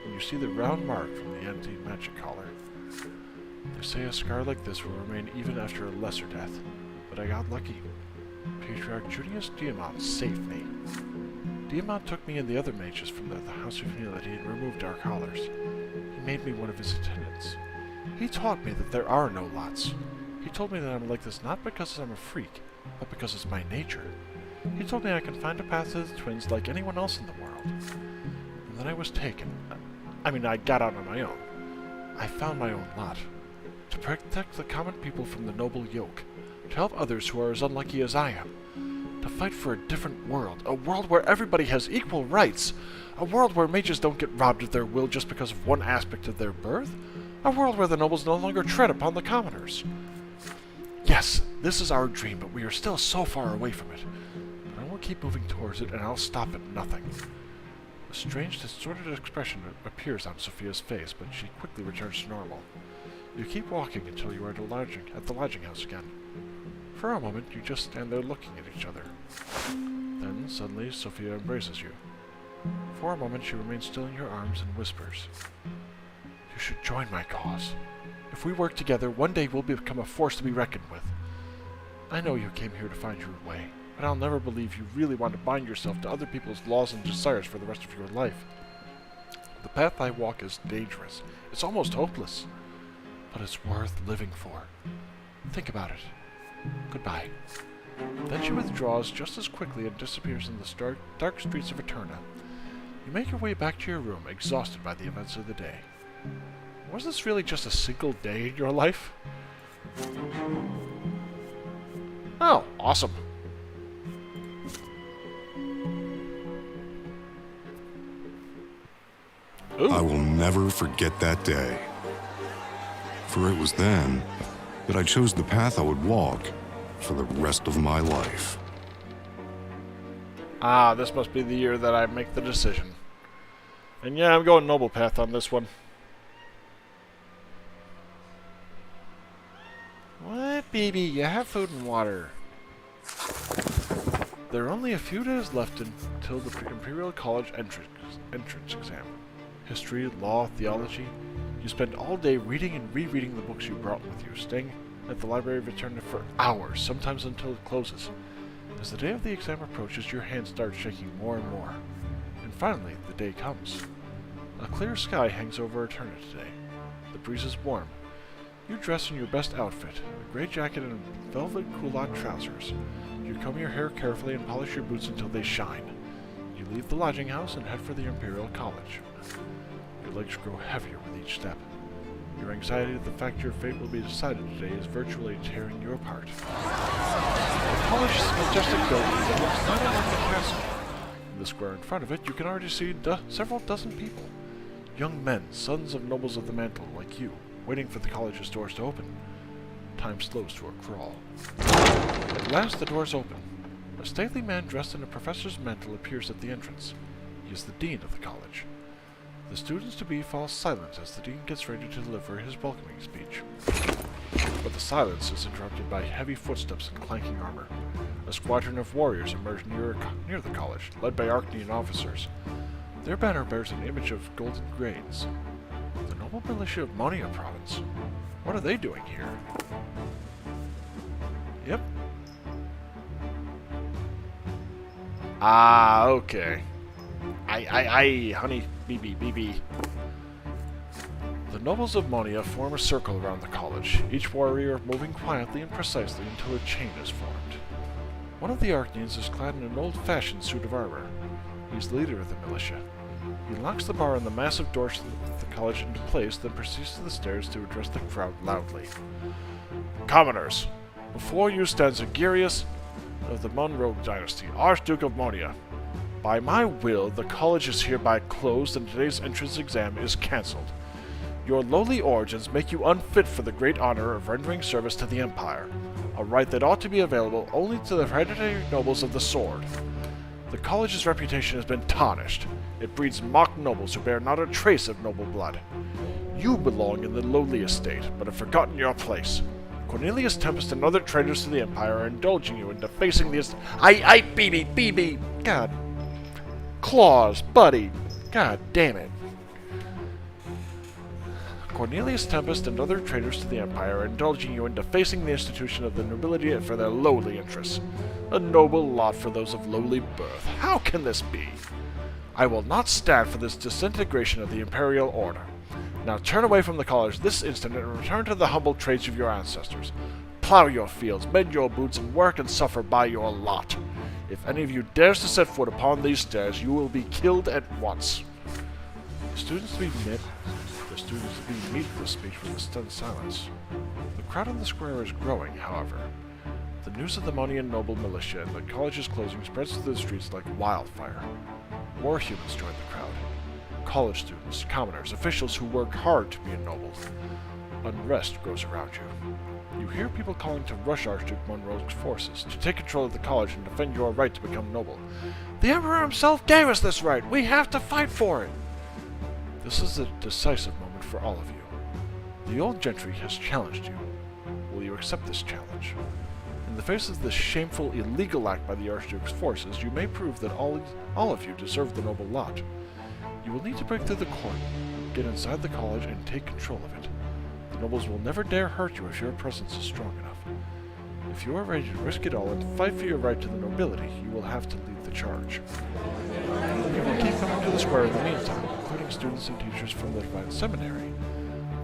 and you see the round mark from the empty magic collar. They say a scar like this will remain even after a lesser death, but I got lucky. Patriarch Junius Diamant saved me. Diamant took me and the other mages from the House of Humility and removed our collars. He made me one of his attendants. He taught me that there are no lots. He told me that I'm like this not because I'm a freak, but because it's my nature. He told me I can find a path to the twins like anyone else in the world. And then I was taken. I got out on my own. I found my own lot. To protect the common people from the noble yoke. To help others who are as unlucky as I am. To fight for a different world. A world where everybody has equal rights. A world where mages don't get robbed of their will just because of one aspect of their birth. A world where the nobles no longer tread upon the commoners. Yes, this is our dream, but we are still so far away from it. But I will keep moving towards it, and I'll stop at nothing. A strange, distorted expression appears on Sophia's face, but she quickly returns to normal. You keep walking until you are at the lodging house again. For a moment, you just stand there looking at each other. Then, suddenly, Sophia embraces you. For a moment, she remains still in your arms and whispers, "You should join my cause. If we work together, one day we'll become a force to be reckoned with. I know you came here to find your way, but I'll never believe you really want to bind yourself to other people's laws and desires for the rest of your life. The path I walk is dangerous. It's almost hopeless. But it's worth living for. Think about it. Goodbye." Then she withdraws just as quickly and disappears in the dark streets of Eterna. You make your way back to your room, exhausted by the events of the day. Was this really just a single day in your life? Oh, awesome. Ooh. I will never forget that day. For it was then that I chose the path I would walk for the rest of my life. Ah, this must be the year that I make the decision. And yeah, I'm going noble path on this one. What, baby? You have food and water. There are only a few days left until the Imperial College entrance exam. History, law, theology. You spend all day reading and rereading the books you brought with you, staying at the Library of Eterna for hours, sometimes until it closes. As the day of the exam approaches, your hands start shaking more and more. And finally, the day comes. A clear sky hangs over Eterna today. The breeze is warm. You dress in your best outfit, a gray jacket and velvet culotte trousers. You comb your hair carefully and polish your boots until they shine. You leave the lodging house and head for the Imperial College. Your legs grow heavier with each step. Your anxiety at the fact your fate will be decided today is virtually tearing you apart. The college's majestic building that looks not unlike a castle. In the square in front of it, you can already see several dozen people. Young men, sons of nobles of the mantle like you, waiting for the college's doors to open. Time slows to a crawl. At last the doors open. A stately man dressed in a professor's mantle appears at the entrance. He is the dean of the college. The students-to-be fall silent as the dean gets ready to deliver his welcoming speech. But the silence is interrupted by heavy footsteps and clanking armor. A squadron of warriors emerge near the college, led by Arcanian officers. Their banner bears an image of golden grains. The noble militia of Monia province. What are they doing here? Yep. Ah, okay. Honey, BB. The nobles of Monia form a circle around the college, each warrior moving quietly and precisely until a chain is formed. One of the Arcanians is clad in an old-fashioned suit of armor. He's the leader of the militia. He locks the bar on the massive doors of the college into place, then proceeds to the stairs to address the crowd loudly. Commoners, before you stands Agirius of the Monroe dynasty, Archduke of Monia. By my will, the college is hereby closed and today's entrance exam is cancelled. Your lowly origins make you unfit for the great honor of rendering service to the Empire, a right that ought to be available only to the hereditary nobles of the sword. The college's reputation has been tarnished. It breeds mock nobles who bear not a trace of noble blood. You belong in the lowly estate, but have forgotten your place. Cornelius Tempest and other traitors to the Empire are indulging you in defacing the BB! God. Claws, buddy. God damn it. Cornelius Tempest and other traitors to the Empire are indulging you in defacing the institution of the nobility for their lowly interests. A noble lot for those of lowly birth. How can this be? I will not stand for this disintegration of the imperial order. Now turn away from the college this instant and return to the humble trades of your ancestors. Plow your fields, mend your boots, and work and suffer by your lot. If any of you dares to set foot upon these stairs, you will be killed at once. The students being met this speech with a stunned silence. The crowd in the square is growing, however. The news of the Monian noble militia and the college's closing spreads through the streets like wildfire. More humans join the crowd. College students, commoners, officials who work hard to be ennobled. Unrest grows around you. You hear people calling to rush Archduke Monroe's forces, to take control of the college and defend your right to become noble. The Emperor himself gave us this right! We have to fight for it! This is a decisive moment for all of you. The old gentry has challenged you. Will you accept this challenge? In the face of this shameful, illegal act by the Archduke's forces, you may prove that all of you deserve the noble lot. You will need to break through the court, get inside the college, and take control of it. The nobles will never dare hurt you if your presence is strong enough. If you are ready to risk it all and fight for your right to the nobility, you will have to lead the charge. You will keep coming to the square in the meantime, including students and teachers from the Divine Seminary.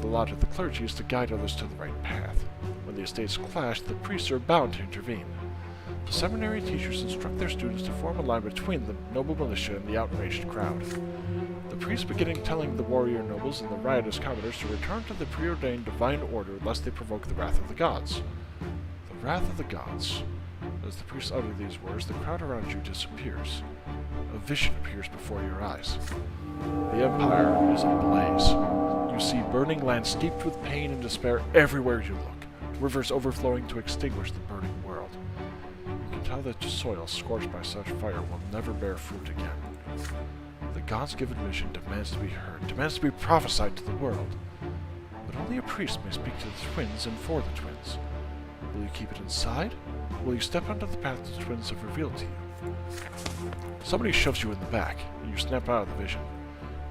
The lot of the clergy is to guide others to the right path. When the estates clash, the priests are bound to intervene. The seminary teachers instruct their students to form a line between the noble militia and the outraged crowd. The priests begin telling the warrior nobles and the riotous commoners to return to the preordained divine order lest they provoke the wrath of the gods. The wrath of the gods. As the priests utter these words, the crowd around you disappears. A vision appears before your eyes. The Empire is ablaze. You see burning land steeped with pain and despair everywhere you look, rivers overflowing to extinguish the burning world. You can tell that soil scorched by such fire will never bear fruit again. The God's given vision demands to be heard, demands to be prophesied to the world. But only a priest may speak to the twins and for the twins. Will you keep it inside? Will you step onto the path the twins have revealed to you? Somebody shoves you in the back, and you snap out of the vision.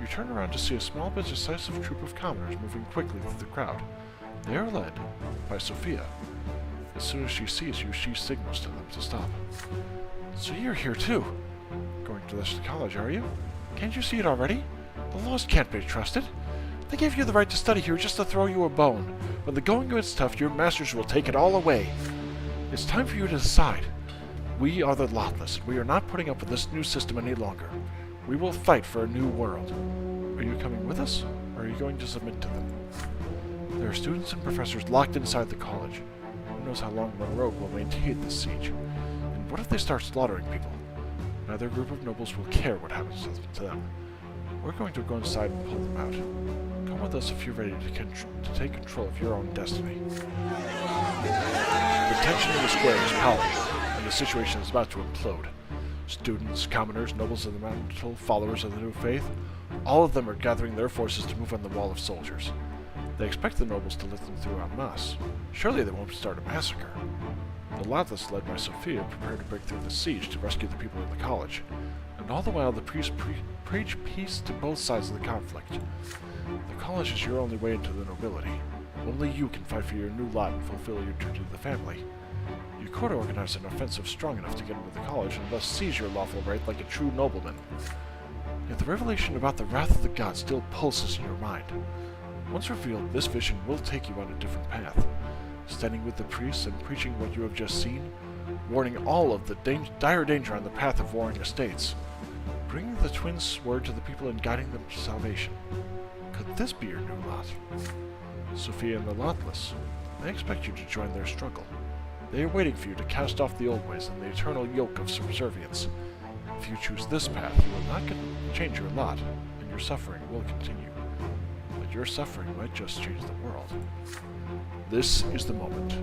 You turn around to see a small but decisive troop of commoners moving quickly through the crowd. They are led by Sophia. As soon as she sees you, she signals to them to stop. So you're here too. Going to this college, are you? Can't you see it already? The laws can't be trusted. They gave you the right to study here just to throw you a bone. When the going gets tough, your masters will take it all away. It's time for you to decide. We are the lotless. We are not putting up with this new system any longer. We will fight for a new world. Are you coming with us, or are you going to submit to them? There are students and professors locked inside the college. Who knows how long Monroe will maintain this siege? And what if they start slaughtering people? Neither group of nobles will care what happens to them. We're going to go inside and pull them out. Come with us if you're ready to take control of your own destiny. The tension in the square is palpable, and the situation is about to implode. Students, commoners, nobles of the mantle, followers of the new faith, all of them are gathering their forces to move on the wall of soldiers. They expect the nobles to let them through en masse. Surely they won't start a massacre. The Lathas, led by Sophia, prepare to break through the siege to rescue the people in the college. And all the while the priests preach peace to both sides of the conflict. The college is your only way into the nobility. Only you can fight for your new lot and fulfill your duty to the family. You could organize an offensive strong enough to get into the college and thus seize your lawful right like a true nobleman. Yet the revelation about the wrath of the gods still pulses in your mind. Once revealed, this vision will take you on a different path. Standing with the priests and preaching what you have just seen, warning all of the dire danger on the path of warring estates, bringing the twins' word to the people and guiding them to salvation. Could this be your new lot? Sophia and the Lotless, they expect you to join their struggle. They are waiting for you to cast off the old ways and the eternal yoke of subservience. If you choose this path, you will not change your lot, and your suffering will continue. But your suffering might just change the world. This is the moment.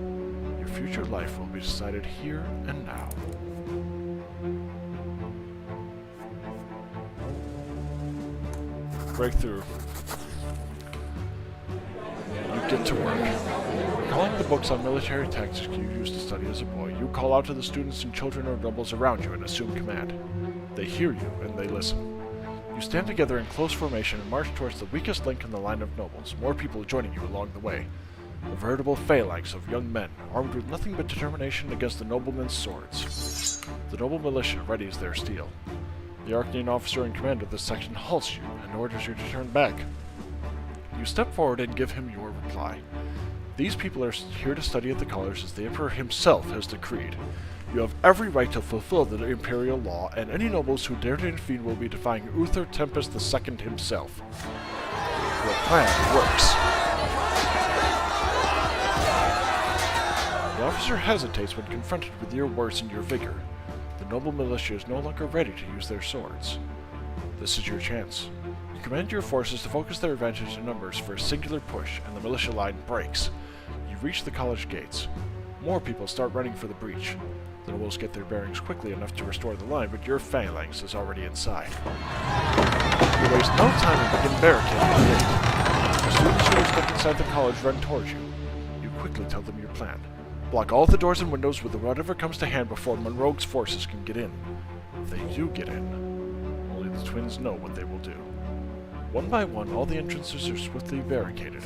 Your future life will be decided here and now. Breakthrough. You get to work. Recalling the books on military tactics you used to study as a boy, you call out to the students and children or nobles around you and assume command. They hear you and they listen. You stand together in close formation and march towards the weakest link in the line of nobles, more people joining you along the way. A veritable phalanx of young men, armed with nothing but determination against the noblemen's swords. The noble militia readies their steel. The Arcanian officer in command of this section halts you and orders you to turn back. You step forward and give him your reply. These people are here to study at the college as the Emperor himself has decreed. You have every right to fulfill the imperial law, and any nobles who dare to intervene will be defying Uther Tempest II himself. Your plan works. The officer hesitates when confronted with your words and your vigor. The noble militia is no longer ready to use their swords. This is your chance. You command your forces to focus their advantage in numbers for a singular push, and the militia line breaks. You reach the college gates. More people start running for the breach. The nobles get their bearings quickly enough to restore the line, but your phalanx is already inside. You waste no time and begin barricading the gate. The students who are stuck inside the college run towards you. You quickly tell them your plan. Block all the doors and windows with whatever comes to hand before Monroe's forces can get in. If they do get in, only the twins know what they will do. One by one, all the entrances are swiftly barricaded.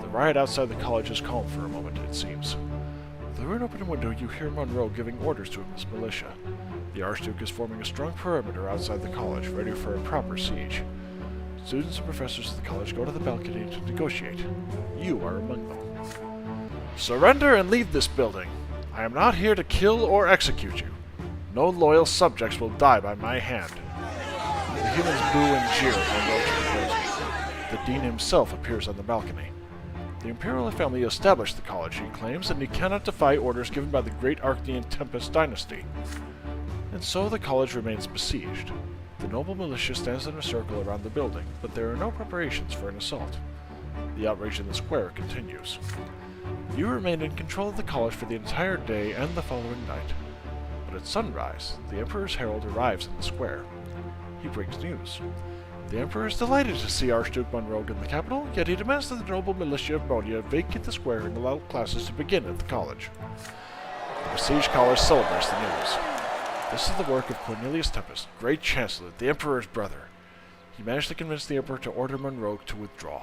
The riot outside the college is calm for a moment, it seems. Through an open window, you hear Monroe giving orders to his militia. The Archduke is forming a strong perimeter outside the college, ready for a proper siege. Students and professors of the college go to the balcony to negotiate. You are among them. Surrender and leave this building. I am not here to kill or execute you. No loyal subjects will die by my hand. The humans boo and jeer at Monroe's proposal. The dean himself appears on the balcony. The imperial family established the college, he claims, and he cannot defy orders given by the great Arcanian Tempest dynasty. And so the college remains besieged. The noble militia stands in a circle around the building, but there are no preparations for an assault. The outrage in the square continues. You remain in control of the college for the entire day and the following night. But at sunrise, the Emperor's herald arrives in the square. He brings news. The Emperor is delighted to see Archduke Monroe in the capital, yet he demands that the noble militia of Monia vacate the square and allow classes to begin at the college. The besieged college celebrates the news. This is the work of Cornelius Tempest, Great Chancellor, the Emperor's brother. He managed to convince the Emperor to order Monroe to withdraw.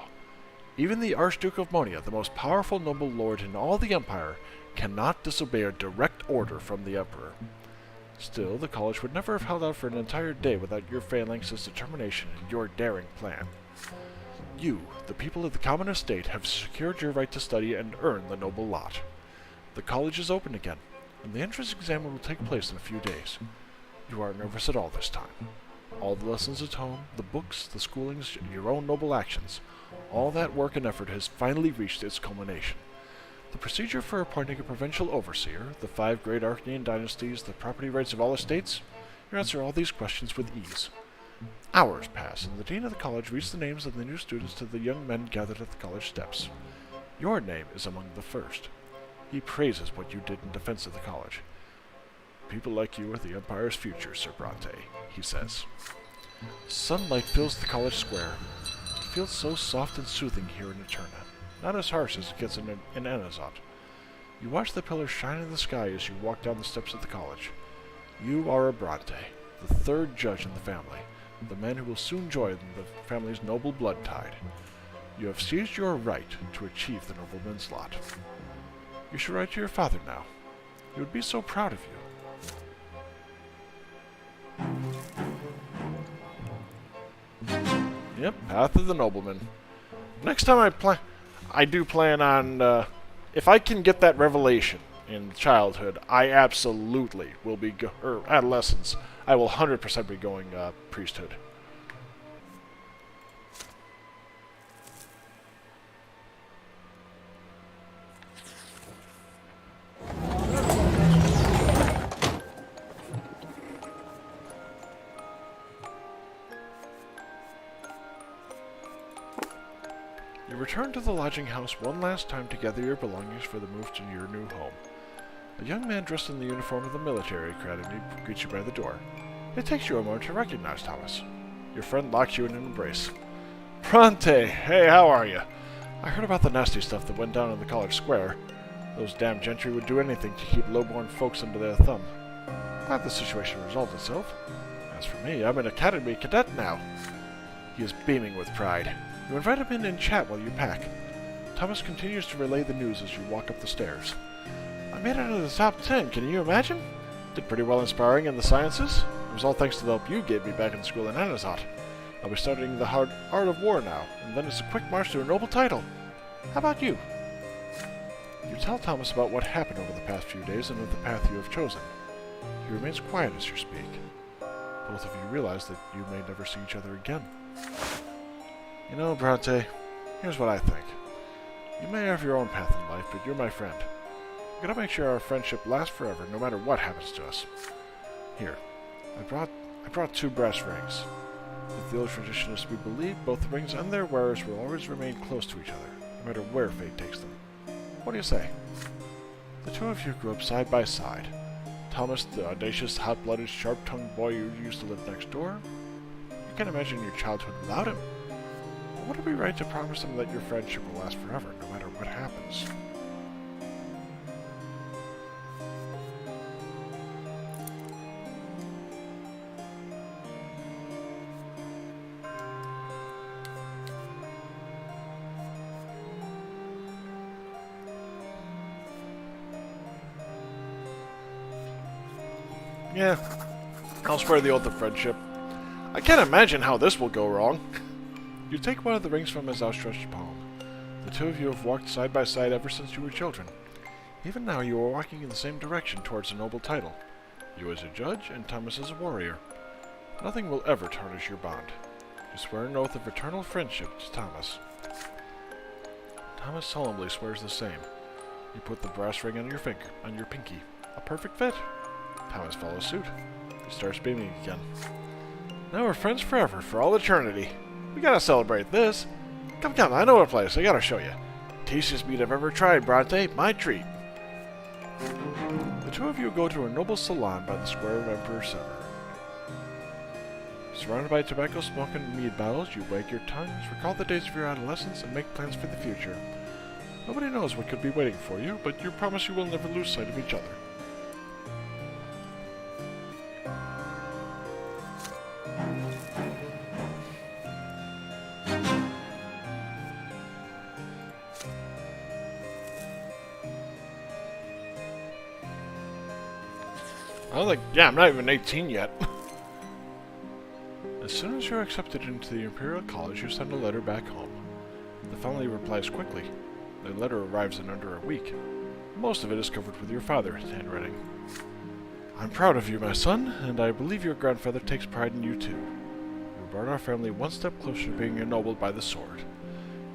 Even the Archduke of Monia, the most powerful noble lord in all the Empire, cannot disobey a direct order from the Emperor. Still, the college would never have held out for an entire day without your phalanx's determination and your daring plan. You, the people of the common estate, have secured your right to study and earn the noble lot. The college is open again, and the entrance exam will take place in a few days. You aren't nervous at all this time. All the lessons at home, the books, the schoolings, your own noble actions, all that work and effort has finally reached its culmination. The procedure for appointing a provincial overseer, the 5 great Arcanian dynasties, the property rights of all estates, you answer all these questions with ease. Hours pass, and the dean of the college reads the names of the new students to the young men gathered at the college steps. Your name is among the first. He praises what you did in defense of the college. people like you are the Empire's future, Sir Brante, he says. Sunlight fills the college square. It feels so soft and soothing here in Eterna, not as harsh as it gets in Anazot. You watch the pillars shine in the sky as you walk down the steps of the college. You are a Brante, the third judge in the family, the man who will soon join the family's noble blood tide. You have seized your right to achieve the nobleman's lot. You should write to your father now. He would be so proud of you. Yep, Path of the Nobleman. Next time I do plan on, if I can get that revelation in childhood, I absolutely will be, or adolescence, I will 100% be going priesthood. You return to the lodging house one last time to gather your belongings for the move to your new home. A young man dressed in the uniform of the military academy greets you by the door. It takes you a moment to recognize Thomas. Your friend locks you in an embrace. Brante, hey, how are you? I heard about the nasty stuff that went down in the college square. Those damn gentry would do anything to keep low-born folks under their thumb. Glad the situation resolved itself. As for me, I'm an academy cadet now. He is beaming with pride. You invite him in and chat while you pack. Thomas continues to relay the news as you walk up the stairs. I made it out of the top 10, can you imagine? Did pretty well in sparring in the sciences. It was all thanks to the help you gave me back in school in Anazot. I'll be studying the art of war now, and then it's a quick march to a noble title. How about you? You tell Thomas about what happened over the past few days and of the path you have chosen. He remains quiet as you speak. Both of you realize that you may never see each other again. You know, Brante, here's what I think. You may have your own path in life, but you're my friend. We gotta make sure our friendship lasts forever, no matter what happens to us. Here, I brought 2 brass rings. If the old tradition is to be believed, both the rings and their wearers will always remain close to each other, no matter where fate takes them. What do you say? The 2 of you grew up side by side. Thomas, the audacious, hot-blooded, sharp-tongued boy who used to live next door. You can't imagine your childhood without him. But would it be right to promise him that your friendship will last forever, no matter what happens? Yeah, I'll swear the oath of friendship. I can't imagine how this will go wrong. You take one of the rings from his outstretched palm. The 2 of you have walked side by side ever since you were children. Even now you are walking in the same direction towards a noble title. You as a judge, and Thomas as a warrior. Nothing will ever tarnish your bond. You swear an oath of eternal friendship to Thomas. Thomas solemnly swears the same. You put the brass ring on your finger, on your pinky. A perfect fit. Thomas follows suit. He starts beaming again. Now we're friends forever, for all eternity. We gotta celebrate this. Come, I know a place. I gotta show you. Tastiest meat I've ever tried, Brante. My treat. The 2 of you go to a noble salon by the square of Emperor Sever. Surrounded by tobacco smoke and mead bottles, you wag your tongues, recall the days of your adolescence, and make plans for the future. Nobody knows what could be waiting for you, but you promise you will never lose sight of each other. I'm not even 18 yet. As soon as you're accepted into the Imperial College, you send a letter back home. The family replies quickly. The letter arrives in under a week. Most of it is covered with your father's handwriting. I'm proud of you, my son, and I believe your grandfather takes pride in you too. You brought our family one step closer to being ennobled by the sword.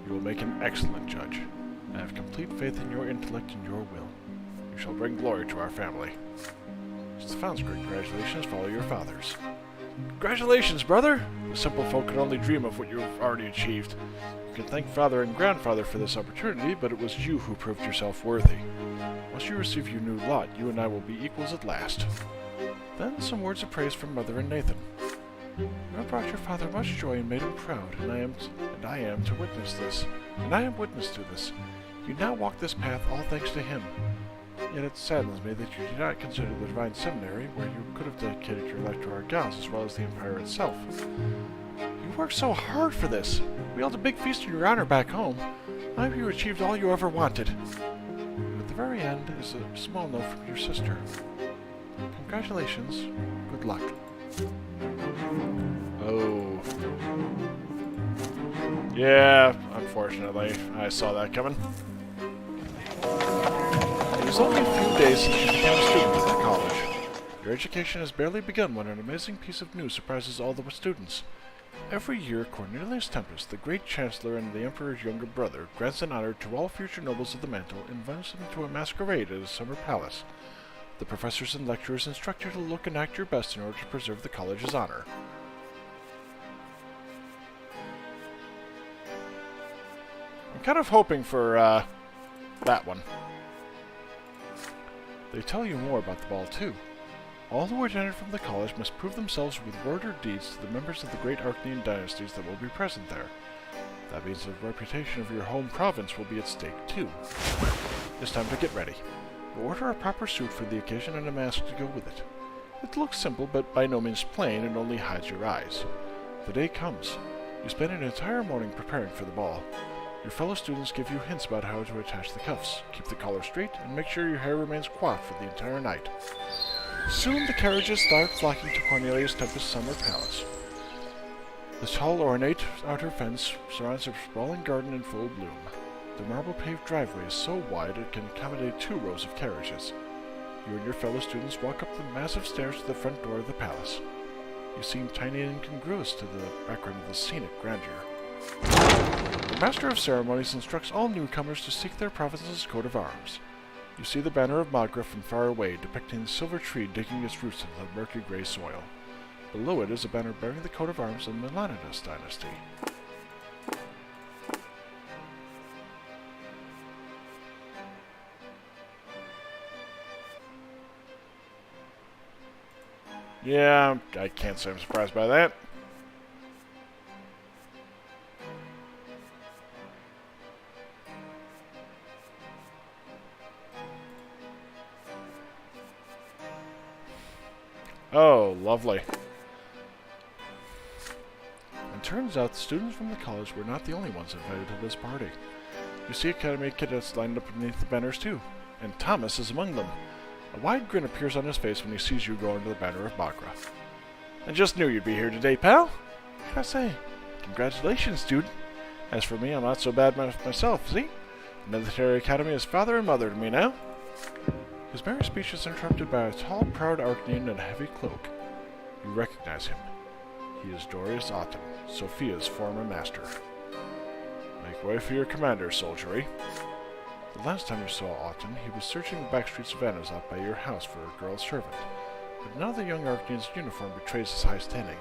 You will make an excellent judge. I have complete faith in your intellect and your will. You shall bring glory to our family. Stefan's congratulations follow your father's. Congratulations, brother! The simple folk could only dream of what you have already achieved. You can thank father and grandfather for this opportunity, but it was you who proved yourself worthy. Once you receive your new lot, you and I will be equals at last. Then some words of praise from Mother and Nathan. You have brought your father much joy and made him proud, and I am to witness this. And I am witness to this. You now walk this path all thanks to him. Yet it saddens me that you do not consider the Divine Seminary, where you could have dedicated your life to our gods as well as the Empire itself. You worked so hard for this. We held a big feast in your honor back home. Now you achieved all you ever wanted. At the very end is a small note from your sister. Congratulations. Good luck. Oh. Yeah, unfortunately. I saw that coming. It was only a few days since you became a student at the college. Your education has barely begun when an amazing piece of news surprises all the students. Every year, Cornelius Tempest, the great chancellor and the emperor's younger brother, grants an honor to all future nobles of the mantle and invites them to a masquerade at his summer palace. The professors and lecturers instruct you to look and act your best in order to preserve the college's honor. I'm kind of hoping for, that one. They tell you more about the ball, too. All who are entered from the college must prove themselves with word or deeds to the members of the great Archnean dynasties that will be present there. That means the reputation of your home province will be at stake, too. It's time to get ready. Order a proper suit for the occasion and a mask to go with it. It looks simple, but by no means plain, and only hides your eyes. The day comes. You spend an entire morning preparing for the ball. Your fellow students give you hints about how to attach the cuffs, keep the collar straight, and make sure your hair remains coiffed for the entire night. Soon the carriages start flocking to Cornelius Tempest's summer palace. The tall, ornate outer fence surrounds a sprawling garden in full bloom. The marble-paved driveway is so wide it can accommodate 2 rows of carriages. You and your fellow students walk up the massive stairs to the front door of the palace. You seem tiny and incongruous to the background of the scenic grandeur. The Master of Ceremonies instructs all newcomers to seek their province's coat of arms. You see the banner of Magra from far away, depicting the silver tree digging its roots into the murky gray soil. Below it is a banner bearing the coat of arms of the Melanidas dynasty. Yeah, I can't say I'm surprised by that. Oh, lovely. And turns out the students from the college were not the only ones invited to this party. You see Academy cadets lined up beneath the banners too, and Thomas is among them. A wide grin appears on his face when he sees you go under the banner of Magra. I just knew you'd be here today, pal. What can I say? Congratulations, student. As for me, I'm not so bad myself, see? The military academy is father and mother to me now. His merry speech is interrupted by a tall, proud Archnean in a heavy cloak. You recognize him. He is Dorius Auten, Sophia's former master. Make way for your commander, soldiery. The last time you saw Auten, he was searching the back streets of Anazat by your house for a girl servant. But now the young Archnean's uniform betrays his high standing.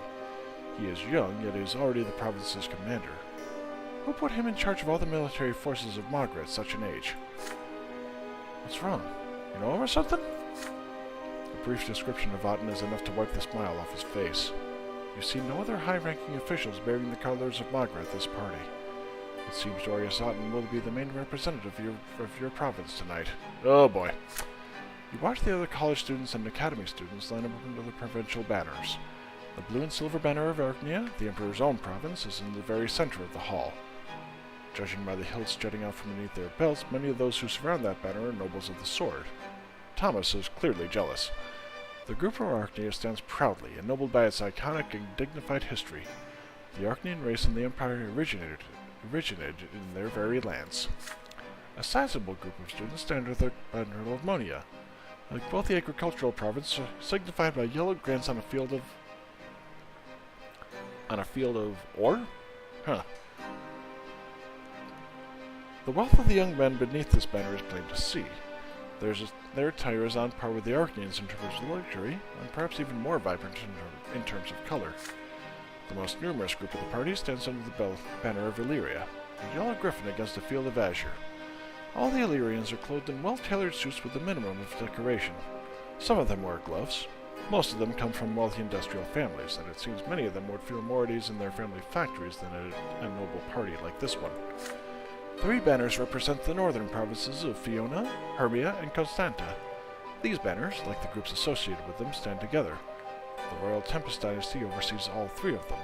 He is young, yet he is already the province's commander. Who put him in charge of all the military forces of Magra at such an age? What's wrong? You know him or something? A brief description of Auten is enough to wipe the smile off his face. You see no other high-ranking officials bearing the colors of Magra at this party. It seems Dorius Auten will be the main representative of your province tonight. Oh boy. You watch the other college students and academy students line up under the provincial banners. The blue and silver banner of Archnia, the Emperor's own province, is in the very center of the hall. Judging by the hilts jutting out from beneath their belts, many of those who surround that banner are nobles of the sword. Thomas is clearly jealous. The group of Archnia stands proudly, ennobled by its iconic and dignified history. The Archnean race and the Empire originated in their very lands. A sizable group of students stand under the banner of Monia, a wealthy agricultural province signified by yellow grants on a field of ore? Huh. The wealth of the young men beneath this banner is plain to see. Their attire is on par with the Archneans in terms of luxury, and perhaps even more vibrant in terms of color. The most numerous group of the party stands under the banner of Illyria, a yellow griffin against a field of azure. All the Illyrians are clothed in well-tailored suits with a minimum of decoration. Some of them wear gloves. Most of them come from wealthy industrial families, and it seems many of them would feel more at ease in their family factories than at a noble party like this one. 3 banners represent the northern provinces of Fiona, Hermia, and Constanta. These banners, like the groups associated with them, stand together. The Royal Tempest dynasty oversees all 3 of them.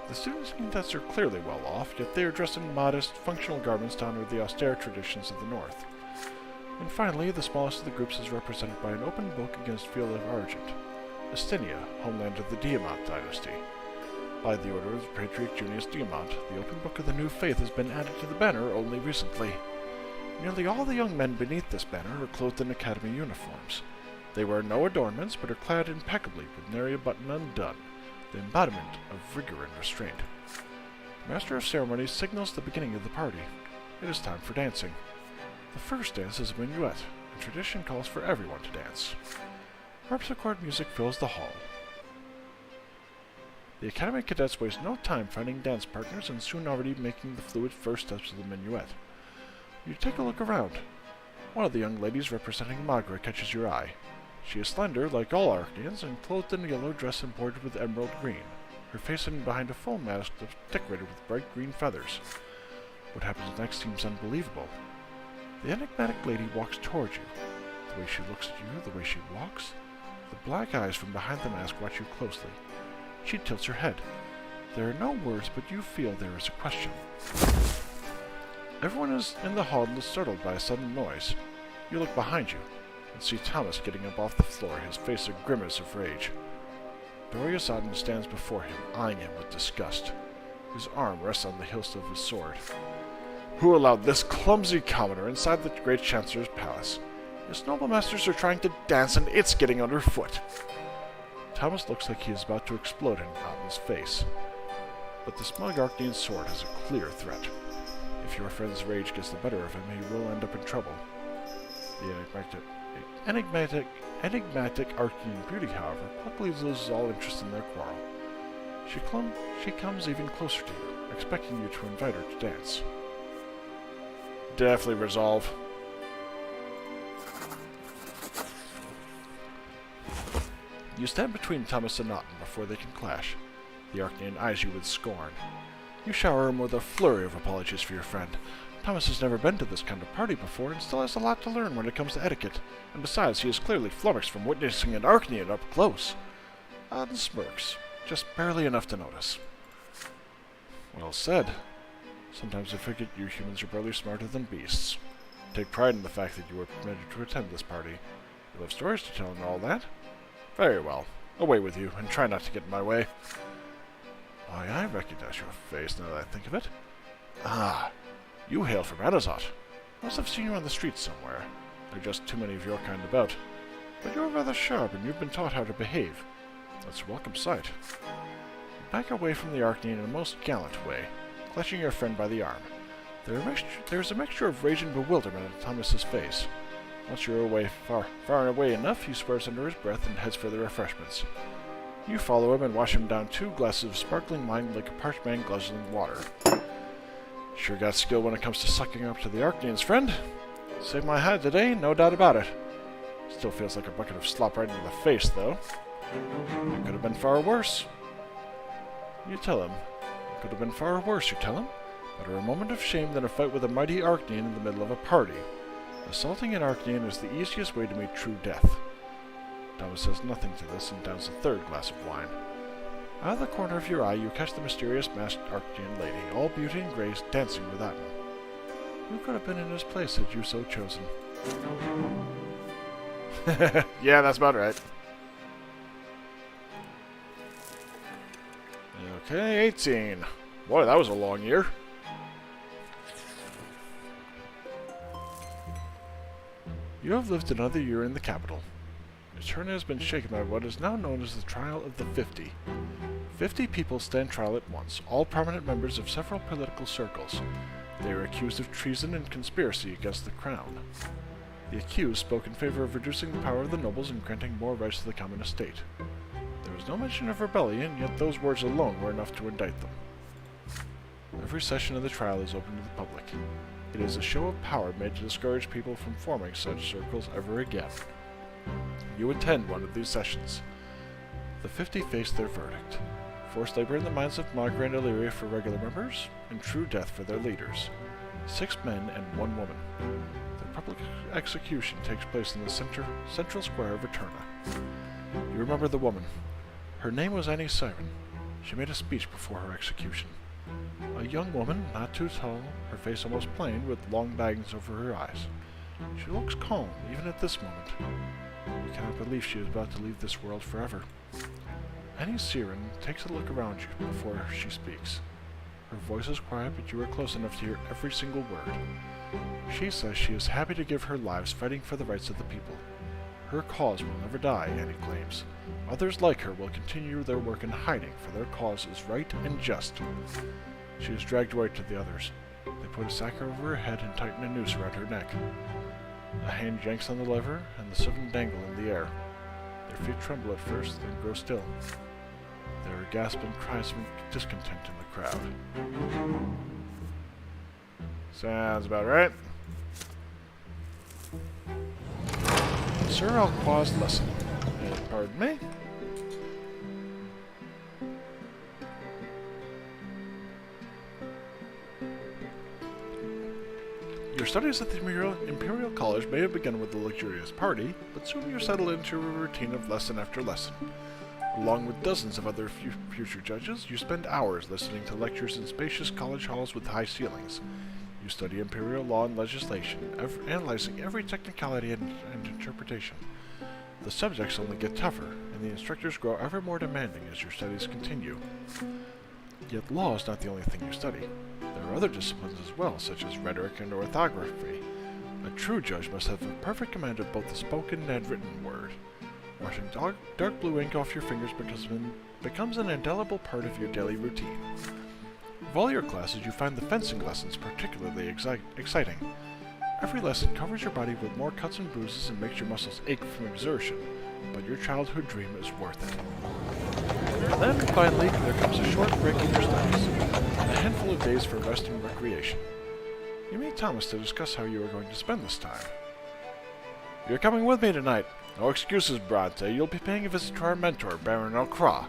The students and cadets are clearly well off, yet they are dressed in modest, functional garments to honor the austere traditions of the North. And finally, the smallest of the groups is represented by an open book against Field of Argent, Estynia, homeland of the Diamant dynasty. By the order of the Patriarch Junius Diamant, the open book of the new faith has been added to the banner only recently. Nearly all the young men beneath this banner are clothed in academy uniforms. They wear no adornments, but are clad impeccably with nary a button undone, the embodiment of rigor and restraint. The Master of Ceremonies signals the beginning of the party. It is time for dancing. The first dance is a minuet, and tradition calls for everyone to dance. Harpsichord music fills the hall. The Academy cadets waste no time finding dance partners and soon already making the fluid first steps of the minuet. You take a look around. One of the young ladies representing Magra catches your eye. She is slender, like all Arcanians, and clothed in a yellow dress embroidered with emerald green, her face hidden behind a full mask decorated with bright green feathers. What happens next seems unbelievable. The enigmatic lady walks towards you. The way she looks at you, the way she walks. The black eyes from behind the mask watch you closely. She tilts her head. There are no words, but you feel there is a question. Everyone is in the hall and is startled by a sudden noise. You look behind you and see Thomas getting up off the floor, his face a grimace of rage. Dorius Auden stands before him, eyeing him with disgust. His arm rests on the hilt of his sword. Who allowed this clumsy commoner inside the great Chancellor's palace? His noble masters are trying to dance, and it's getting underfoot. Thomas looks like he is about to explode in Auden's face. But the smug Arcanian sword has a clear threat. If your friend's rage gets the better of him, he will end up in trouble. The enigmatic Arcanian beauty, however, quickly loses all interest in their quarrel. She comes even closer to you, expecting you to invite her to dance. Definitely resolve. You stand between Thomas and Naughton before they can clash. The Arcanian eyes you with scorn. You shower him with a flurry of apologies for your friend. Thomas has never been to this kind of party before and still has a lot to learn when it comes to etiquette, and besides, he is clearly flummoxed from witnessing an Arcanian up close. Auden smirks, just barely enough to notice. Well said. Sometimes I forget you humans are barely smarter than beasts. Take pride in the fact that you were permitted to attend this party. You have stories to tell and all that. Very well. Away with you, and try not to get in my way. Why, I recognize your face now that I think of it. Ah, you hail from Adazot. Must have seen you on the streets somewhere. There are just too many of your kind about. But you're rather sharp, and you've been taught how to behave. That's a welcome sight. You back away from the Arcanian in a most gallant way, clutching your friend by the arm. There's a mixture of rage and bewilderment on Thomas's face. Once you're away far away enough, he swears under his breath and heads for the refreshments. You follow him and wash him down 2 glasses of sparkling wine like a parched man guzzling water. Sure got skill when it comes to sucking up to the Arcanians, friend. Saved my hide today, no doubt about it. Still feels like a bucket of slop right into the face, though. It could have been far worse. You tell him. It could have been far worse, you tell him. Better a moment of shame than a fight with a mighty Arcanian in the middle of a party. Assaulting an Arcanian is the easiest way to meet true death. Thomas says nothing to this and downs a 3rd glass of wine. Out of the corner of your eye, you catch the mysterious masked Arcanian lady, all beauty and grace, dancing with Auden. Who could have been in his place had you so chosen? Yeah, that's about right. Okay, 18. Boy, that was a long year. You have lived another year in the capital. Eterna has been shaken by what is now known as the Trial of the 50. 50 people stand trial at once, all prominent members of several political circles. They are accused of treason and conspiracy against the crown. The accused spoke in favor of reducing the power of the nobles and granting more rights to the common estate. There was no mention of rebellion, yet those words alone were enough to indict them. Every session of the trial is open to the public. It is a show of power made to discourage people from forming such circles ever again. You attend one of these sessions. The 50 face their verdict. Forced labor in the mines of Magra and Illyria for regular members, and true death for their leaders. 6 men and 1 woman. The public execution takes place in the central square of Eterna. You remember the woman. Her name was Annie Siren. She made a speech before her execution. A young woman, not too tall, her face almost plain, with long bags over her eyes. She looks calm, even at this moment. You cannot believe she is about to leave this world forever. Annie Siren takes a look around you before she speaks. Her voice is quiet, but you are close enough to hear every single word. She says she is happy to give her lives fighting for the rights of the people. Her cause will never die, Annie claims. Others like her will continue their work in hiding, for their cause is right and just. She is dragged away to the others. They put a sack over her head and tighten a noose around her neck. A hand yanks on the lever, and the 7 dangle in the air. Their feet tremble at first, then grow still. There are gasps and cries of discontent in the crowd. Sounds about right. Sir Alqua's lesson. Pardon me? Your studies at the Imperial College may have begun with a luxurious party, but soon you settle into a routine of lesson after lesson. Along with dozens of other future judges, you spend hours listening to lectures in spacious college halls with high ceilings. You study imperial law and legislation, analyzing every technicality and interpretation. The subjects only get tougher, and the instructors grow ever more demanding as your studies continue. Yet law is not the only thing you study. There are other disciplines as well, such as rhetoric and orthography. A true judge must have a perfect command of both the spoken and written word. Washing dark blue ink off your fingers becomes an indelible part of your daily routine. Of all your classes, you find the fencing lessons particularly exciting. Every lesson covers your body with more cuts and bruises and makes your muscles ache from exertion, but your childhood dream is worth it. And then, finally, there comes a short break in your studies, a handful of days for rest and recreation. You meet Thomas to discuss how you are going to spend this time. You're coming with me tonight. No excuses, Brante. You'll be paying a visit to our mentor, Baron Alcra.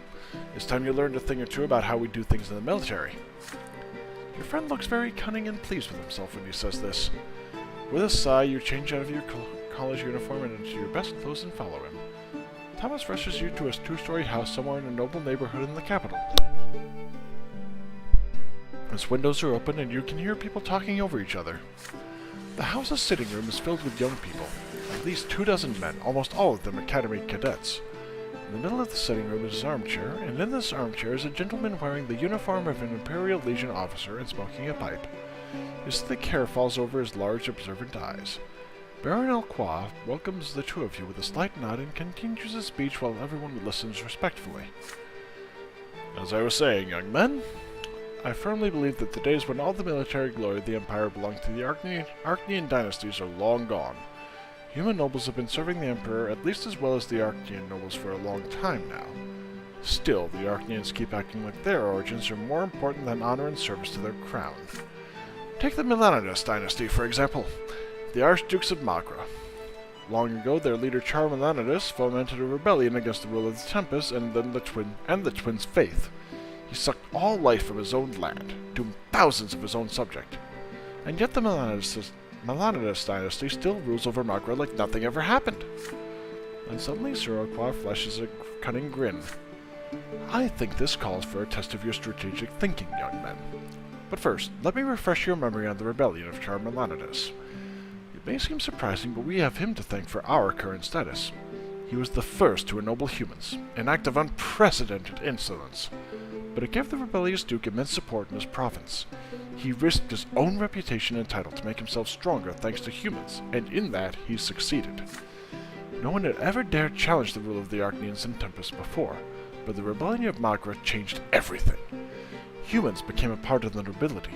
It's time you learned a thing or two about how we do things in the military. Your friend looks very cunning and pleased with himself when he says this. With a sigh, you change out of your college uniform and into your best clothes and follow him. Thomas rushes you to a 2-story house somewhere in a noble neighborhood in the capital. Its windows are open and you can hear people talking over each other. The house's sitting room is filled with young people, at least 24 men, almost all of them academy cadets. In the middle of the sitting room is his armchair, and in this armchair is a gentleman wearing the uniform of an Imperial Legion officer and smoking a pipe. His thick hair falls over his large, observant eyes. Baron Alqua welcomes the 2 of you with a slight nod and continues his speech while everyone listens respectfully. As I was saying, young men, I firmly believe that the days when all the military glory of the Empire belonged to the Archnean dynasties are long gone. Human nobles have been serving the Emperor at least as well as the Archnean nobles for a long time now. Still, the Archneans keep acting like their origins are more important than honor and service to their crown. Take the Melanidas dynasty, for example, the Archdukes of Magra. Long ago, their leader Char Melanidas fomented a rebellion against the rule of the Tempest and the twins' faith. He sucked all life from his own land, doomed thousands of his own subjects. And yet the Melanidas dynasty still rules over Magra like nothing ever happened. And suddenly Sir Alqua flashes a cunning grin. I think this calls for a test of your strategic thinking, young men. But first, let me refresh your memory on the rebellion of Char Melanidas. It may seem surprising, but we have him to thank for our current status. He was the first to ennoble humans, an act of unprecedented insolence. But it gave the rebellious Duke immense support in his province. He risked his own reputation and title to make himself stronger thanks to humans, and in that he succeeded. No one had ever dared challenge the rule of the Archneans and Tempest before, but the rebellion of Magra changed everything. Humans became a part of the nobility.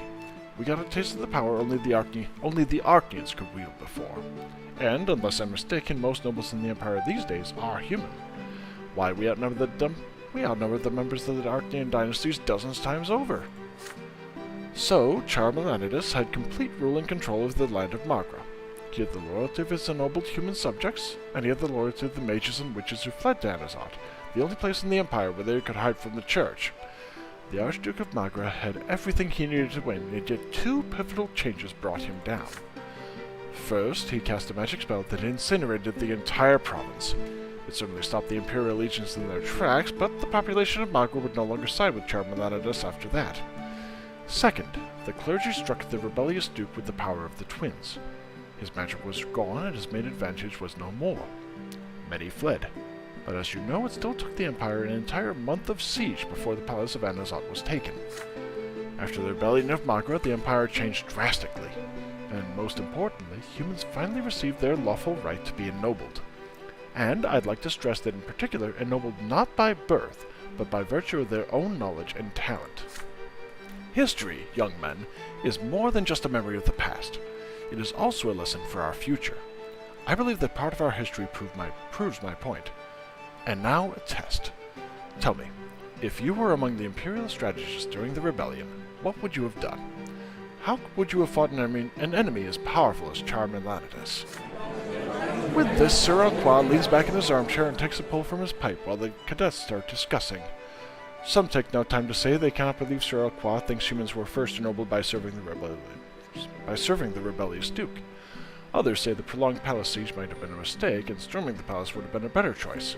We got a taste of the power only the Archneans could wield before. And, unless I'm mistaken, most nobles in the Empire these days are human. Why, we outnumber the members of the Archnean dynasties dozens times over. So, Char Melanidas had complete rule and control of the land of Magra. He had the loyalty of his ennobled human subjects, and he had the loyalty of the mages and witches who fled to Anazat, the only place in the Empire where they could hide from the Church. The Archduke of Magra had everything he needed to win, and yet two pivotal changes brought him down. First, he cast a magic spell that incinerated the entire province. It certainly stopped the Imperial legions in their tracks, but the population of Magra would no longer side with Charmelanidas after that. Second, the clergy struck the rebellious duke with the power of the twins. His magic was gone, and his main advantage was no more. Many fled, but as you know, it still took the Empire an entire month of siege before the palace of Anazat was taken. After the rebellion of Magra, the Empire changed drastically, and most importantly, humans finally received their lawful right to be ennobled. And I'd like to stress that in particular, ennobled not by birth, but by virtue of their own knowledge and talent. History, young men, is more than just a memory of the past. It is also a lesson for our future. I believe that part of our history proves my point. And now a test. Tell me, if you were among the Imperial strategists during the rebellion, what would you have done? How would you have fought an enemy as powerful as Charmelanidas? With this, Sir Alquois leans back in his armchair and takes a pull from his pipe while the cadets start discussing. Some take no time to say they cannot believe Sir Alquois thinks humans were first ennobled by serving the rebellious duke. Others say the prolonged palace siege might have been a mistake, and storming the palace would have been a better choice.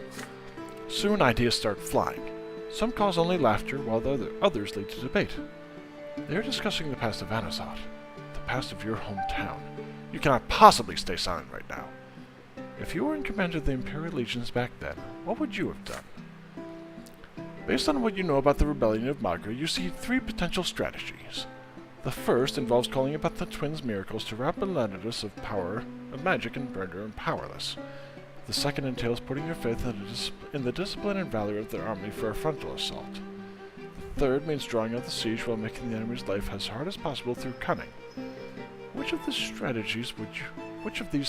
Soon ideas start flying. Some cause only laughter, while the others lead to debate. They are discussing the past of Anazat, the past of your hometown. You cannot possibly stay silent right now. If you were in command of the Imperial legions back then, what would you have done? Based on what you know about the rebellion of Magra, you see three potential strategies. The first involves calling upon the twins' miracles to rob Melanidas of power, of magic, and render him powerless. The second entails putting your faith in the discipline and valor of their army for a frontal assault. The third means drawing out the siege while making the enemy's life as hard as possible through cunning. Which of these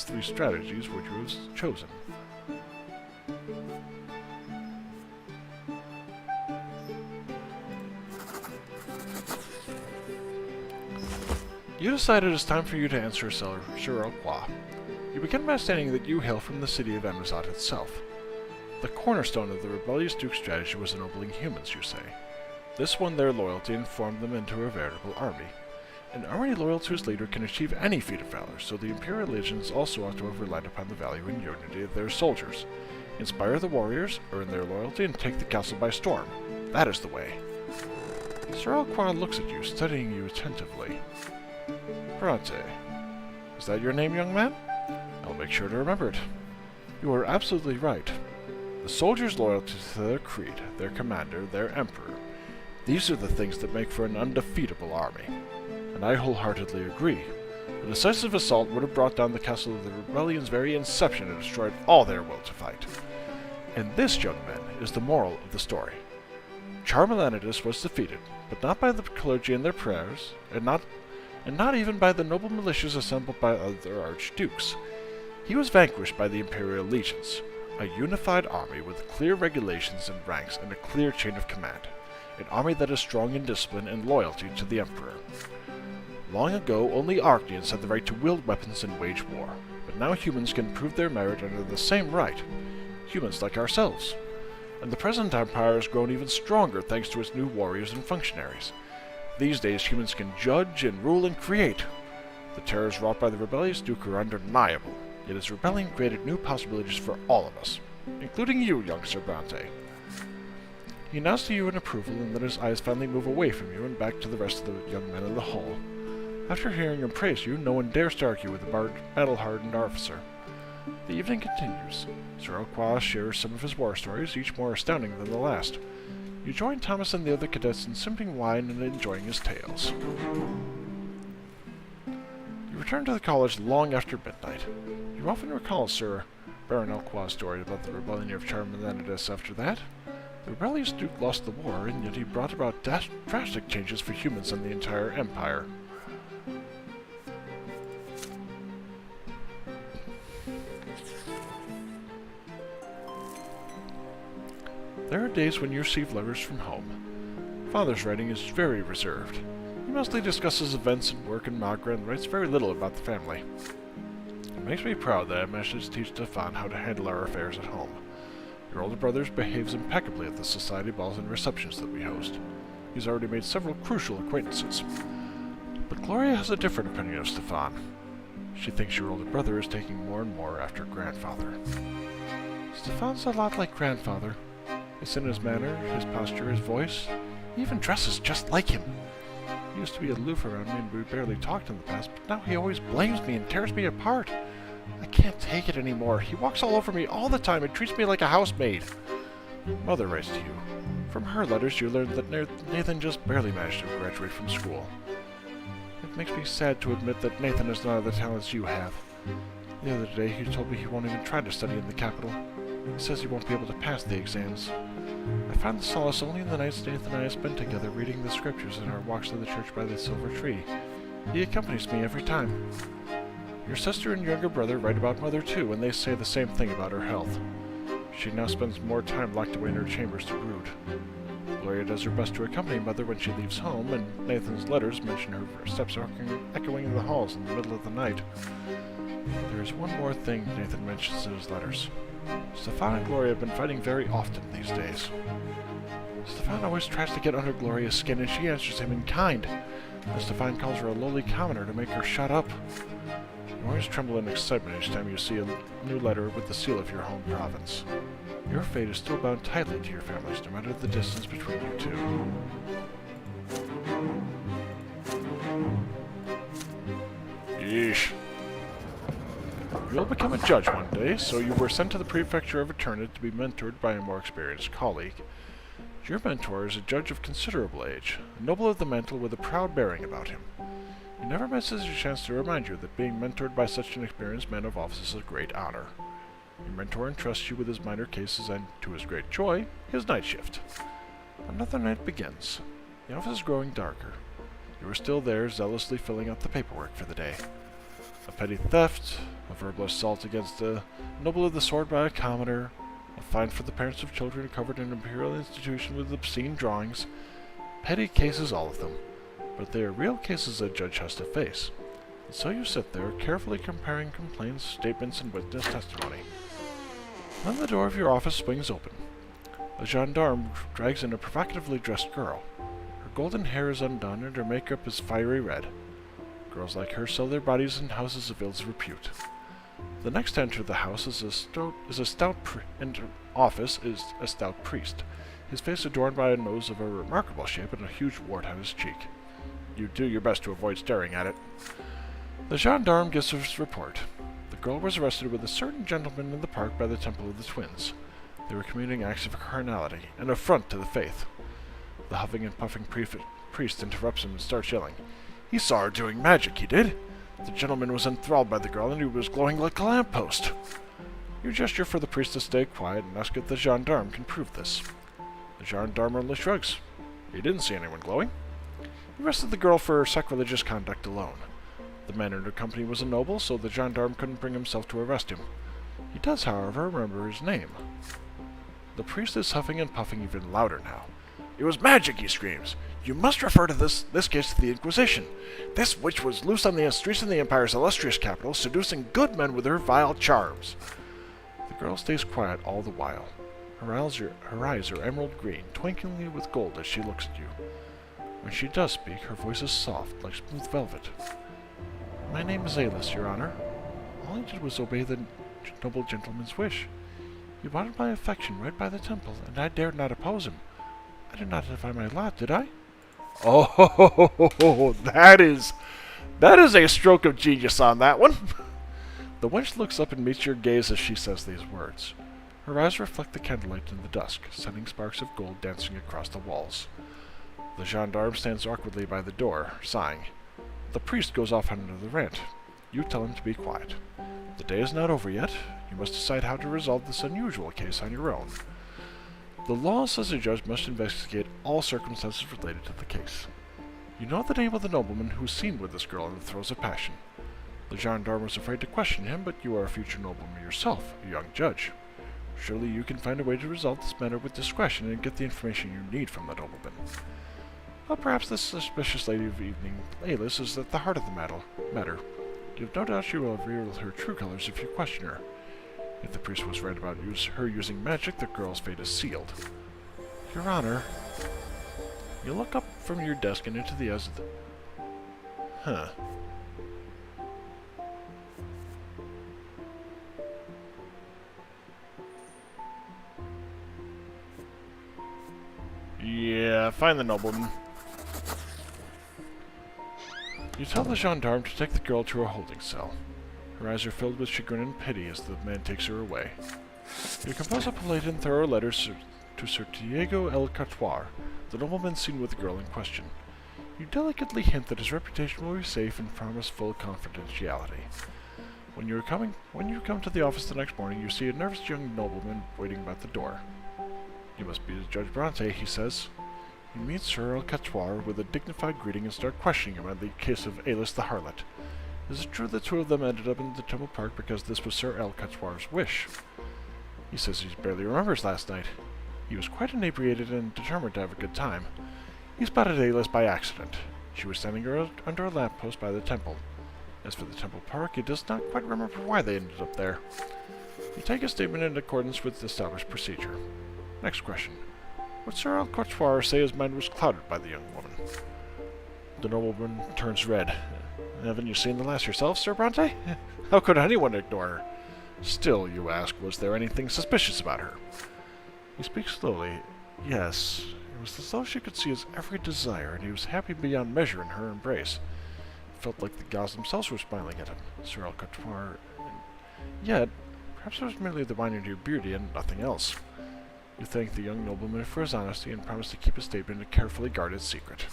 three strategies would you have chosen? You decide it is time for you to answer Sir Alquois. You begin by stating that you hail from the city of Anazat itself. The cornerstone of the rebellious duke's strategy was ennobling humans, you say. This won their loyalty and formed them into a veritable army. An army loyal to its leader can achieve any feat of valor, so the Imperial legions also ought to have relied upon the value and unity of their soldiers. Inspire the warriors, earn their loyalty, and take the castle by storm. That is the way. Sir Alquois looks at you, studying you attentively. Brante. Is that your name, young man? I'll make sure to remember it. You are absolutely right. The soldiers' loyalty to their creed, their commander, their emperor. These are the things that make for an undefeatable army. And I wholeheartedly agree. A decisive assault would have brought down the castle of the rebellion's very inception and destroyed all their will to fight. And this, young men, is the moral of the story. Charmelanidas was defeated, but not by the clergy and their prayers, and not even by the noble militias assembled by other archdukes. He was vanquished by the Imperial legions, a unified army with clear regulations and ranks and a clear chain of command, an army that is strong in discipline and loyalty to the Emperor. Long ago, only Archnians had the right to wield weapons and wage war, but now humans can prove their merit under the same right, humans like ourselves. And the present Empire has grown even stronger thanks to its new warriors and functionaries. These days, humans can judge and rule and create. The terrors wrought by the rebellious Duke are undeniable, yet his rebellion created new possibilities for all of us, including you, young Sir Brante. He nods to you in approval, and then his eyes finally move away from you and back to the rest of the young men in the hall. After hearing him praise you, no one dares to argue with the battle-hardened officer. The evening continues. Sir Alquois shares some of his war stories, each more astounding than the last. You join Thomas and the other cadets in sipping wine and enjoying his tales. You return to the college long after midnight. You often recall Sir Baron Alquois' story about the rebellion of Charmelanidas after that. The rebellious Duke lost the war, and yet he brought about drastic changes for humans and the entire Empire. There are days when you receive letters from home. Father's writing is very reserved. He mostly discusses events and work in Magra and writes very little about the family. makes me proud that I managed to teach Stefan how to handle our affairs at home. Your older brother behaves impeccably at the society balls and receptions that we host. He's already made several crucial acquaintances. But Gloria has a different opinion of Stefan. She thinks your older brother is taking more and more after grandfather. Stefan's a lot like grandfather. It's in his manner, his posture, his voice. He even dresses just like him. He used to be aloof around me and we barely talked in the past, but now he always blames me and tears me apart. I can't take it anymore. He walks all over me all the time and treats me like a housemaid. Mother writes to you. From her letters, you learned that Nathan just barely managed to graduate from school. It makes me sad to admit that Nathan has none of the talents you have. The other day, he told me he won't even try to study in the capital. He says he won't be able to pass the exams. I found the solace only in the nights Nathan and I have spent together reading the scriptures in our walks to the church by the silver tree. He accompanies me every time. Your sister and younger brother write about Mother too, and they say the same thing about her health. She now spends more time locked away in her chambers to brood. Gloria does her best to accompany Mother when she leaves home, and Nathan's letters mention her steps echoing in the halls in the middle of the night. There is one more thing Nathan mentions in his letters. Stefan and Gloria have been fighting very often these days. Stefan always tries to get under Gloria's skin, and she answers him in kind. And Stefan calls her a lowly commoner to make her shut up. You always tremble in excitement each time you see a new letter with the seal of your home province. Your fate is still bound tightly to your families, no matter the distance between you two. Yeesh. You'll become a judge one day, so you were sent to the prefecture of Eternity to be mentored by a more experienced colleague. Your mentor is a judge of considerable age, a noble of the mantle with a proud bearing about him. He never misses a chance to remind you that being mentored by such an experienced man of office is a great honor. Your mentor entrusts you with his minor cases and, to his great joy, his night shift. Another night begins. The office is growing darker. You are still there, zealously filling out the paperwork for the day. A petty theft, a verbal assault against a noble of the sword by a commoner, a fine for the parents of children covered in an imperial institution with obscene drawings. Petty cases, all of them. But they are real cases a judge has to face. And so you sit there, carefully comparing complaints, statements, and witness testimony. Then the door of your office swings open. A gendarme drags in a provocatively dressed girl. Her golden hair is undone, and her makeup is fiery red. Girls like her sell their bodies in houses of ill repute. The next to enter the house is a stout priest, his face adorned by a nose of a remarkable shape and a huge wart on his cheek. You do your best to avoid staring at it. The gendarme gives his report. The girl was arrested with a certain gentleman in the park by the Temple of the Twins. They were committing acts of carnality, an affront to the faith. The huffing and puffing priest interrupts him and starts yelling. He saw her doing magic, he did. The gentleman was enthralled by the girl, and he was glowing like a lamppost. You gesture for the priest to stay quiet and ask if the gendarme can prove this. The gendarme only shrugs. He didn't see anyone glowing. He arrested the girl for sacrilegious conduct alone. The man in her company was a noble, so the gendarme couldn't bring himself to arrest him. He does, however, remember his name. The priest is huffing and puffing even louder now. It was magic, he screams. You must refer to this case to the Inquisition. This witch was loose on the streets of the Empire's illustrious capital, seducing good men with her vile charms. The girl stays quiet all the while. Her eyes are emerald green, twinkling with gold as she looks at you. When she does speak, her voice is soft, like smooth velvet. My name is Alis, Your Honor. All I did was obey the noble gentleman's wish. He wanted my affection right by the temple, and I dared not oppose him. I did not defy my lot, did I? Oh, that is a stroke of genius on that one. The wench looks up and meets your gaze as she says these words. Her eyes reflect the candlelight in the dusk, sending sparks of gold dancing across the walls. The gendarme stands awkwardly by the door, sighing. The priest goes off on another rant. You tell him to be quiet. The day is not over yet. You must decide how to resolve this unusual case on your own. The law says a judge must investigate all circumstances related to the case. You know the name of the nobleman who was seen with this girl in the throes of passion. The gendarme was afraid to question him, but you are a future nobleman yourself, a young judge. Surely you can find a way to resolve this matter with discretion and get the information you need from the nobleman. Well, perhaps this suspicious lady of evening, Alis, is at the heart of the matter. You've no doubt she will reveal her true colors if you question her. If the priest was right about her using magic, the girl's fate is sealed. Your Honor, you look up from your desk and into the eyes of the... Huh. Yeah, find the nobleman. You tell the gendarme to take the girl to a holding cell. Her eyes are filled with chagrin and pity as the man takes her away. You compose a polite and thorough letter to Sir Diego El Catuar, the nobleman seen with the girl in question. You delicately hint that his reputation will be safe and promise full confidentiality. When you come to the office the next morning, you see a nervous young nobleman waiting about the door. You must be Judge Brante, he says. You meet Sir El Catuar with a dignified greeting and start questioning him on the case of Alis the harlot. Is it true the two of them ended up in the Temple Park because this was Sir El Catuar's wish? He says he barely remembers last night. He was quite inebriated and determined to have a good time. He spotted Alis by accident. She was standing under a lamppost by the temple. As for the Temple Park, he does not quite remember why they ended up there. You take a statement in accordance with established procedure. Next question. Would Sir El Catuar say his mind was clouded by the young woman? The nobleman turns red. Haven't you seen the lass yourself, Sir Brante? How could anyone ignore her? Still, you ask, was there anything suspicious about her? He speaks slowly. Yes, it was as though she could see his every desire, and he was happy beyond measure in her embrace. It felt like the gods themselves were smiling at him, Sir El Catuar. Yet, perhaps it was merely the wine and your beauty and nothing else. You thank the young nobleman for his honesty and promise to keep his statement a carefully guarded secret.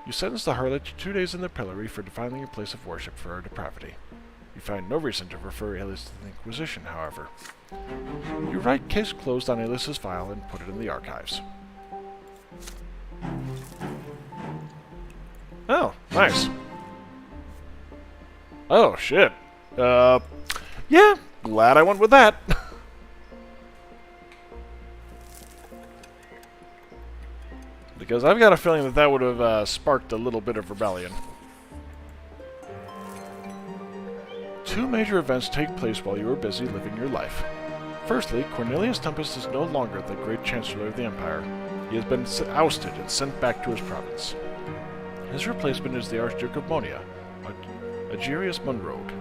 You sentence the harlot to 2 days in the pillory for defiling a place of worship for her depravity. You find no reason to refer Alis to the Inquisition, however. You write case closed on Alis's file and put it in the archives. Oh, nice. Oh, shit. Yeah, glad I went with that. Because I've got a feeling that that would have sparked a little bit of rebellion. 2 major events take place while you are busy living your life. Firstly, Cornelius Tempest is no longer the great Chancellor of the Empire. He has been ousted and sent back to his province. His replacement is the Archduke of Monia, Agerius Munrogue,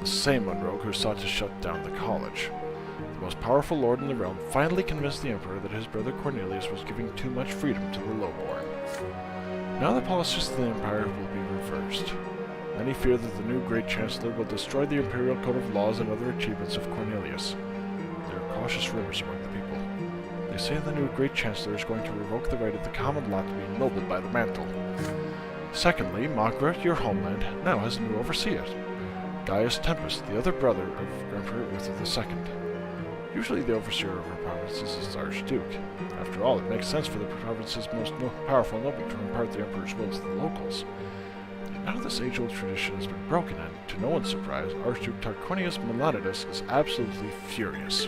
the same Munrogue who sought to shut down the college. The most powerful lord in the realm finally convinced the Emperor that his brother Cornelius was giving too much freedom to the lowborn. Now the policies of the Empire will be reversed. Many fear that the new Great Chancellor will destroy the Imperial Code of Laws and other achievements of Cornelius. There are cautious rumors among the people. They say the new Great Chancellor is going to revoke the right of the common lot to be ennobled by the mantle. Secondly, Magra, your homeland, now has a new overseer, Gaius Tempest, the other brother of Emperor Uther II. Usually the overseer of our provinces is the Archduke. After all, it makes sense for the province's most powerful noble to impart the Emperor's will to the locals. Now this age-old tradition has been broken, and, to no one's surprise, Archduke Tarquinius Melanidas is absolutely furious.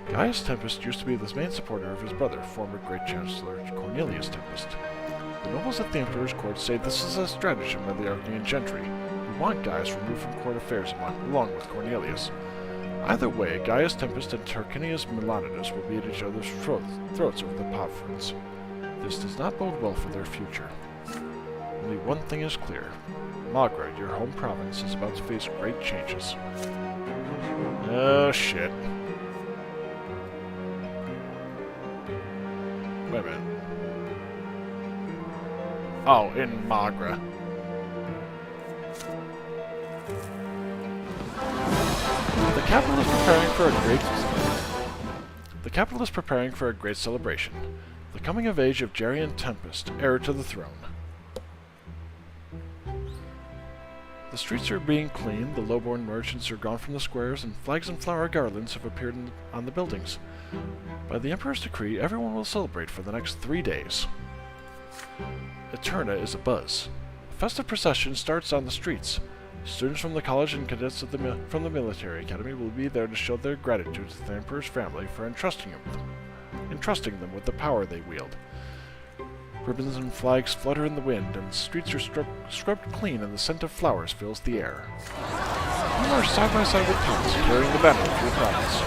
Gaius Tempest used to be the main supporter of his brother, former Great Chancellor Cornelius Tempest. The nobles at the Emperor's court say this is a stratagem of the Archaean gentry, who want Gaius removed from court affairs along with Cornelius. Either way, Gaius Tempest and Tarquinius Melanidas will be at each other's throats over the Podfrons. This does not bode well for their future. Only one thing is clear. Magra, your home province, is about to face great changes. Oh, shit. Wait a minute. Oh, in Magra. The capital is preparing for a great celebration. The coming of age of Gerion Tempest, heir to the throne. The streets are being cleaned, the lowborn merchants are gone from the squares, and flags and flower garlands have appeared on the buildings. By the Emperor's decree, everyone will celebrate for the next 3 days. Eterna is abuzz. A festive procession starts on the streets. Students from the college and cadets from the military academy will be there to show their gratitude to the Emperor's family for entrusting them with the power they wield. Ribbons and flags flutter in the wind, and the streets are scrubbed clean, and the scent of flowers fills the air. You are side by side with Thomas, carrying the banner of your province.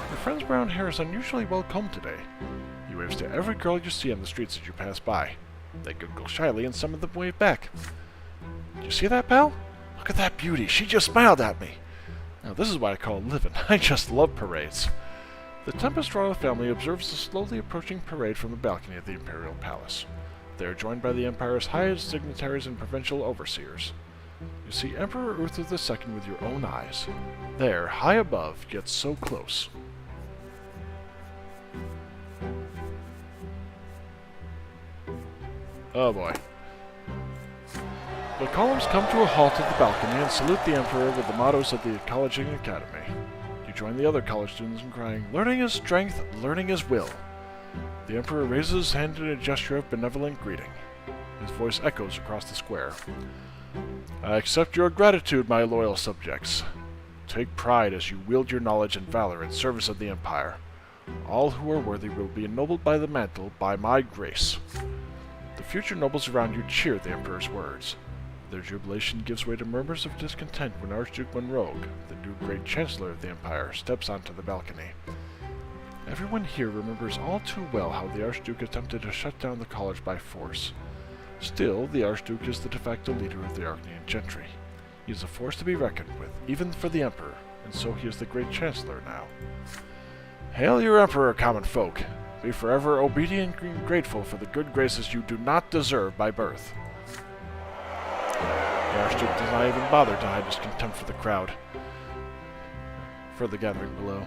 Your friend's brown hair is unusually well combed today. He waves to every girl you see on the streets as you pass by. They giggle shyly, and some of them wave back. Did you see that, pal? Look at that beauty. She just smiled at me. Now, this is what I call living. I just love parades. The Tempest royal family observes the slowly approaching parade from the balcony of the Imperial Palace. They are joined by the Empire's highest dignitaries and provincial overseers. You see Emperor Uther II with your own eyes. There, high above, yet so close. Oh boy. The columns come to a halt at the balcony and salute the Emperor with the mottos of the college and academy. You join the other college students in crying, "Learning is strength, learning is will." The Emperor raises his hand in a gesture of benevolent greeting. His voice echoes across the square. "I accept your gratitude, my loyal subjects. Take pride as you wield your knowledge and valor in service of the Empire. All who are worthy will be ennobled by the mantle by my grace." The future nobles around you cheer the Emperor's words. Their jubilation gives way to murmurs of discontent when Archduke Monrogue, the new Great Chancellor of the Empire, steps onto the balcony. Everyone here remembers all too well how the Archduke attempted to shut down the college by force. Still, the Archduke is the de facto leader of the Arcanian gentry. He is a force to be reckoned with, even for the Emperor, and so he is the Great Chancellor now. Hail your Emperor, common folk! Be forever obedient and grateful for the good graces you do not deserve by birth. The Archduke does not even bother to hide his contempt for the gathering below.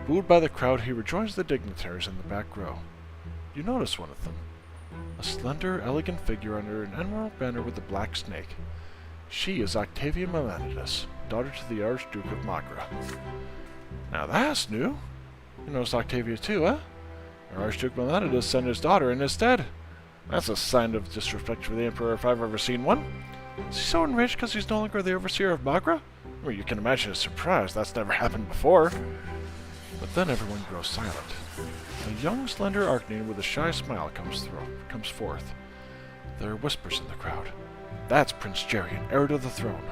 Booed by the crowd, he rejoins the dignitaries in the back row. You notice one of them. A slender, elegant figure under an emerald banner with a black snake. She is Octavia Melanides, daughter to the Archduke of Magra. Now that's new. You noticed Octavia too, huh? Our Archduke Melanides sent his daughter in his stead. That's a sign of disrespect for the Emperor if I've ever seen one. Is he so enraged because he's no longer the overseer of Magra? Well, you can imagine his surprise. That's never happened before. But then everyone grows silent. A young, slender Arcanian with a shy smile comes forth. There are whispers in the crowd. That's Prince Geryon, heir to the throne.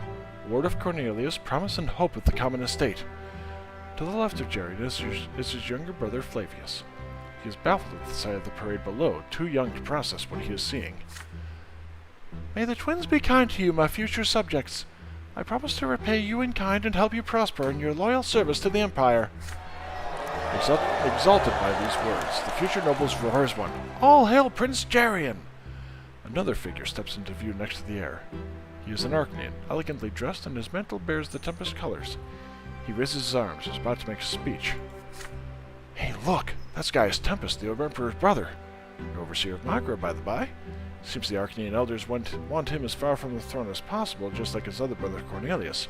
Ward of Cornelius, promise and hope of the common estate. To the left of Geryon is his younger brother Flavius. He is baffled at the sight of the parade below, too young to process what he is seeing. May the twins be kind to you, my future subjects. I promise to repay you in kind and help you prosper in your loyal service to the Empire. Exalted by these words, the future nobles roar as one. All hail Prince Geryon! Another figure steps into view next to the heir. He is an Arcanian, elegantly dressed, and his mantle bears the Tempest colors. He raises his arms, is about to make a speech. Hey, look! That guy is Tempest, the Emperor's brother. An overseer of Magra, by the by. Seems the Arcanian elders want him as far from the throne as possible, just like his other brother Cornelius.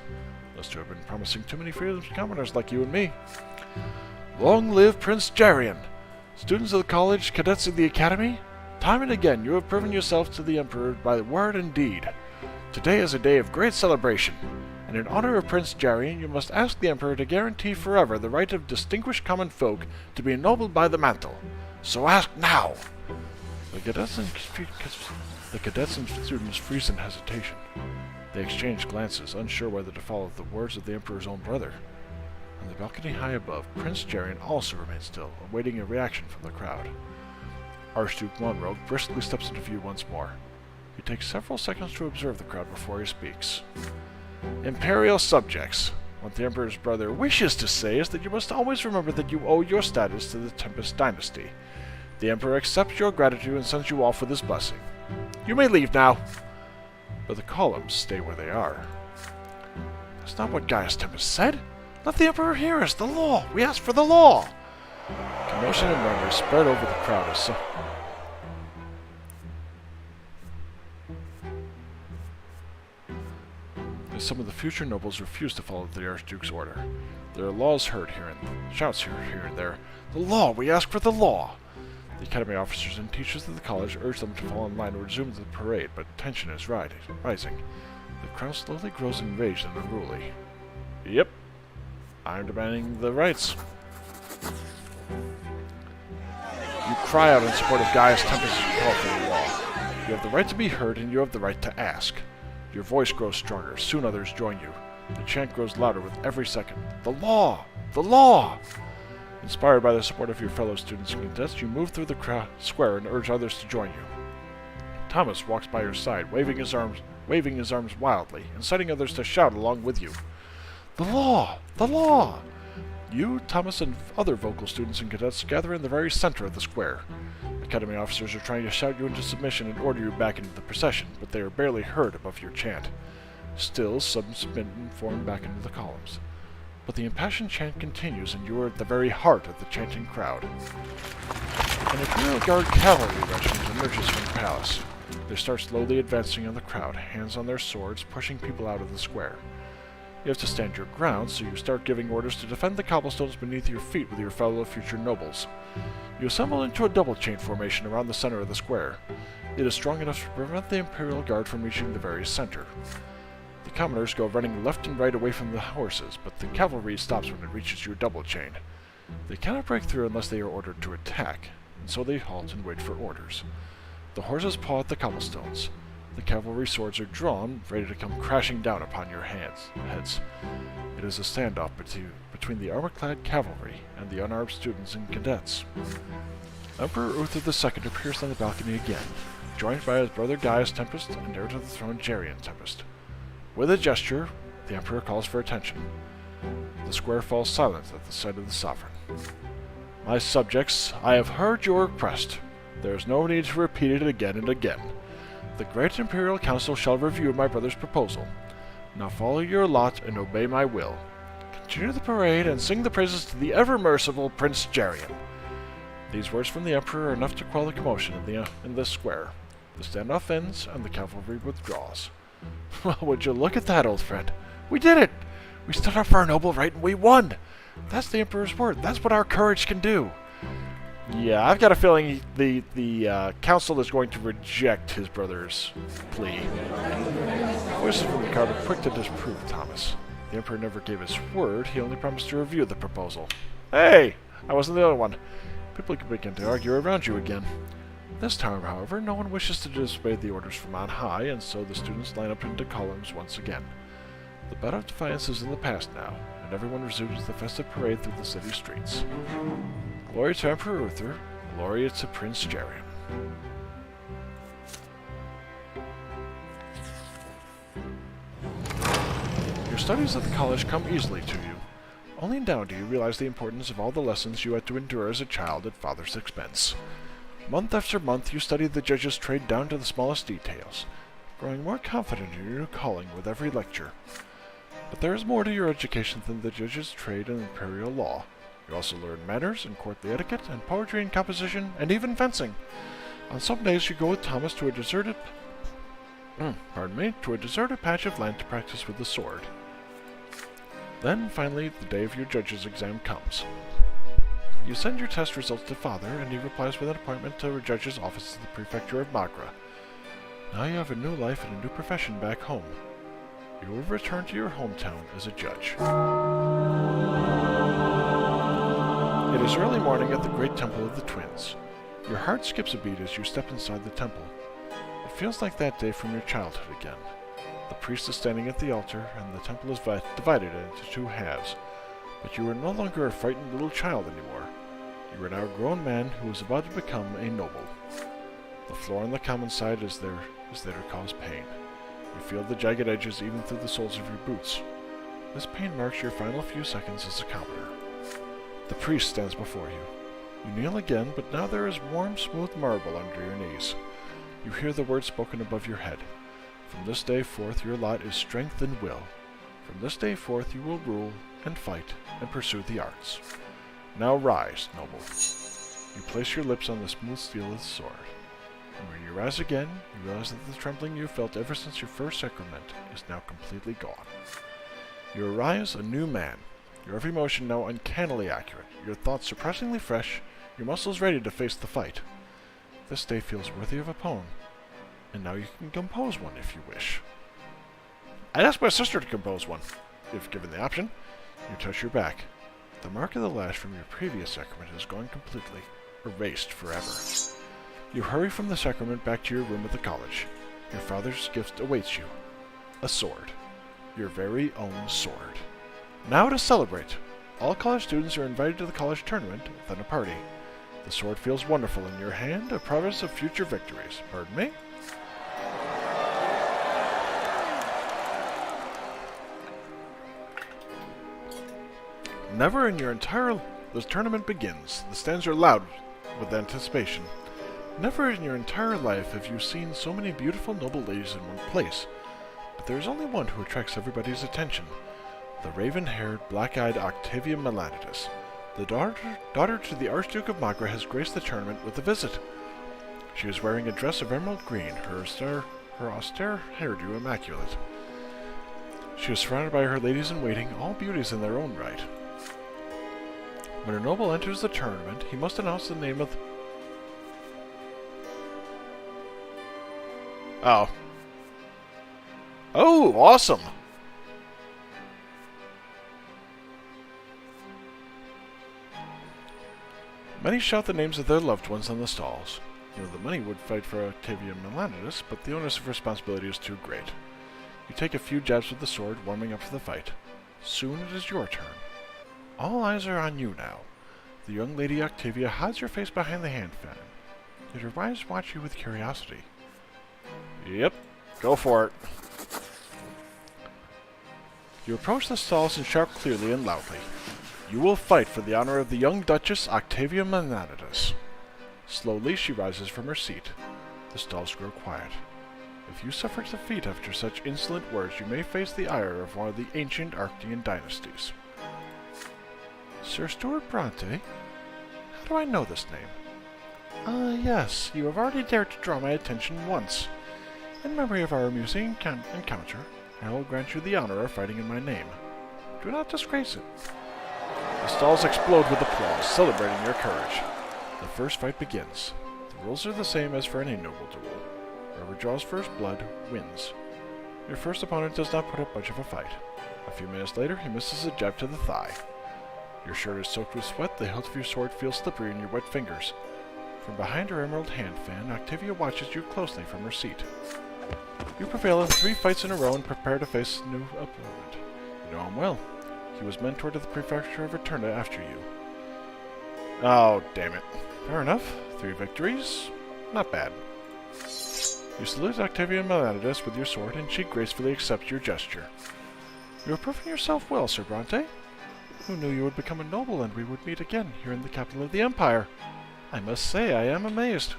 Those two have been promising too many freedoms to commoners like you and me. Long live Prince Geryon! Students of the college, cadets of the academy, time and again you have proven yourself to the Emperor by word and deed. Today is a day of great celebration, and in honor of Prince Geryon you must ask the Emperor to guarantee forever the right of distinguished common folk to be ennobled by the mantle. So ask now! The cadets and students freeze in hesitation. They exchange glances, unsure whether to follow the words of the Emperor's own brother. On the balcony high above, Prince Geryon also remains still, awaiting a reaction from the crowd. Archduke Monrogue briskly steps into view once more. He takes several seconds to observe the crowd before he speaks. Imperial subjects, what the Emperor's brother wishes to say is that you must always remember that you owe your status to the Tempest dynasty. The Emperor accepts your gratitude and sends you off with his blessing. You may leave now. But the columns stay where they are. That's not what Gaius Tempest said. Let the Emperor hear us. The law. We ask for the law. Commotion and murmurs spread over the crowd as some of the future nobles refuse to follow the Archduke's order. There are shouts here and there. The law. We ask for the law. The academy officers and teachers of the college urge them to fall in line and resume the parade, but tension is rising. The crowd slowly grows enraged and unruly. Yep, I'm demanding the rights. You cry out in support of Gaius Tempest's call for the law. You have the right to be heard, and you have the right to ask. Your voice grows stronger. Soon others join you. The chant grows louder with every second. The law! The law! Inspired by the support of your fellow students and cadets, you move through the square and urge others to join you. Thomas walks by your side, waving his arms wildly, inciting others to shout along with you. The law! The law! You, Thomas, and other vocal students and cadets gather in the very center of the square. Academy officers are trying to shout you into submission and order you back into the procession, but they are barely heard above your chant. Still, some submit and form back into the columns. But the impassioned chant continues, and you are at the very heart of the chanting crowd. An Imperial Guard cavalry regiment emerges from the palace. They start slowly advancing on the crowd, hands on their swords, pushing people out of the square. You have to stand your ground, so you start giving orders to defend the cobblestones beneath your feet with your fellow future nobles. You assemble into a double chain formation around the center of the square. It is strong enough to prevent the Imperial Guard from reaching the very center. The commoners go running left and right away from the horses, but the cavalry stops when it reaches your double chain. They cannot break through unless they are ordered to attack, and so they halt and wait for orders. The horses paw at the cobblestones. The cavalry swords are drawn, ready to come crashing down upon your heads. It is a standoff between the armor-clad cavalry and the unarmed students and cadets. Emperor Uther II appears on the balcony again, joined by his brother Gaius Tempest and heir to the throne Geryon Tempest. With a gesture, the Emperor calls for attention. The square falls silent at the sight of the sovereign. My subjects, I have heard your request. There is no need to repeat it again and again. The Great Imperial Council shall review my brother's proposal. Now follow your lot and obey my will. Continue the parade and sing the praises to the ever-merciful Prince Geryon. These words from the Emperor are enough to quell the commotion in this square. The standoff ends and the cavalry withdraws. Well, would you look at that, old friend? We did it! We stood up for our noble right and we won! That's the Emperor's word. That's what our courage can do. Yeah, I've got a feeling the council is going to reject his brother's plea. Voices from the crowd are quick to disprove Thomas. The Emperor never gave his word. He only promised to review the proposal. Hey! I wasn't the only one. People can begin to argue around you again. This time, however, no one wishes to disobey the orders from on high, and so the students line up into columns once again. The bout of defiance is in the past now, and everyone resumes the festive parade through the city streets. Glory to Emperor Uther, glory to Prince Geryon. Your studies at the college come easily to you. Only now do you realize the importance of all the lessons you had to endure as a child at father's expense. Month after month you studied the judge's trade down to the smallest details, growing more confident in your new calling with every lecture. But there is more to your education than the judge's trade and imperial law. You also learn manners and courtly etiquette and poetry and composition and even fencing. On some days you go with Thomas to a deserted patch of land to practice with the sword. Then, finally, the day of your judge's exam comes. You send your test results to Father, and he replies with an appointment to a judge's office at the prefecture of Magra. Now you have a new life and a new profession back home. You will return to your hometown as a judge. It is early morning at the great temple of the twins. Your heart skips a beat as you step inside the temple. It feels like that day from your childhood again. The priest is standing at the altar, and the temple is divided into two halves. But you are no longer a frightened little child anymore. You are now a grown man who is about to become a noble. The floor on the common side is there to cause pain. You feel the jagged edges even through the soles of your boots. This pain marks your final few seconds as a commoner. The priest stands before you. You kneel again, but now there is warm, smooth marble under your knees. You hear the words spoken above your head. From this day forth your lot is strength and will. From this day forth you will rule and fight and pursue the arts. Now rise, noble. You place your lips on the smooth steel of the sword. And when you rise again, you realize that the trembling you felt ever since your first sacrament is now completely gone. You arise a new man. Your every motion now uncannily accurate, your thoughts surprisingly fresh, your muscles ready to face the fight. This day feels worthy of a poem, and now you can compose one if you wish. I'd ask my sister to compose one, if given the option. You touch your back. The mark of the lash from your previous sacrament is gone completely, erased forever. You hurry from the sacrament back to your room at the college. Your father's gift awaits you. A sword. Your very own sword. Now to celebrate. All college students are invited to the college tournament, then a party. The sword feels wonderful in your hand, a promise of future victories. Pardon me? Never in your entire... The tournament begins. The stands are loud with anticipation. Never in your entire life have you seen so many beautiful, noble ladies in one place. But there is only one who attracts everybody's attention. The raven-haired, black-eyed Octavia Melanides. The daughter to the Archduke of Magra has graced the tournament with a visit. She is wearing a dress of emerald green, her austere hairdo immaculate. She is surrounded by her ladies-in-waiting, all beauties in their own right. When a noble enters the tournament, he must announce the name of... Oh. Oh, awesome! Many shout the names of their loved ones on the stalls. You know, the money would fight for Octavia Melanides, but the onus of responsibility is too great. You take a few jabs with the sword, warming up for the fight. Soon it is your turn. All eyes are on you now. The young lady Octavia hides her face behind the hand fan. Yet her eyes watch you with curiosity. Yep, go for it. You approach the stalls and shout clearly and loudly. You will fight for the honor of the young Duchess Octavia Melanides. Slowly she rises from her seat. The stalls grow quiet. If you suffer defeat after such insolent words, you may face the ire of one of the ancient Arctian dynasties. Sir Stuart Brante? How do I know this name? Yes, you have already dared to draw my attention once. In memory of our amusing encounter, I will grant you the honor of fighting in my name. Do not disgrace it. The stalls explode with applause, celebrating your courage. The first fight begins. The rules are the same as for any noble duel. Whoever draws first blood wins. Your first opponent does not put up much of a fight. A few minutes later, he misses a jab to the thigh. Your shirt is soaked with sweat, the hilt of your sword feels slippery in your wet fingers. From behind her emerald hand fan, Octavia watches you closely from her seat. You prevail in 3 fights in a row and prepare to face a new opponent. You know him well. He was mentored at the prefecture of Eterna after you. Oh, damn it. Fair enough. 3 victories. Not bad. You salute Octavia Melanides with your sword, and she gracefully accepts your gesture. You have proven yourself well, Sir Brante. Who knew you would become a noble and we would meet again here in the capital of the Empire? I must say I am amazed.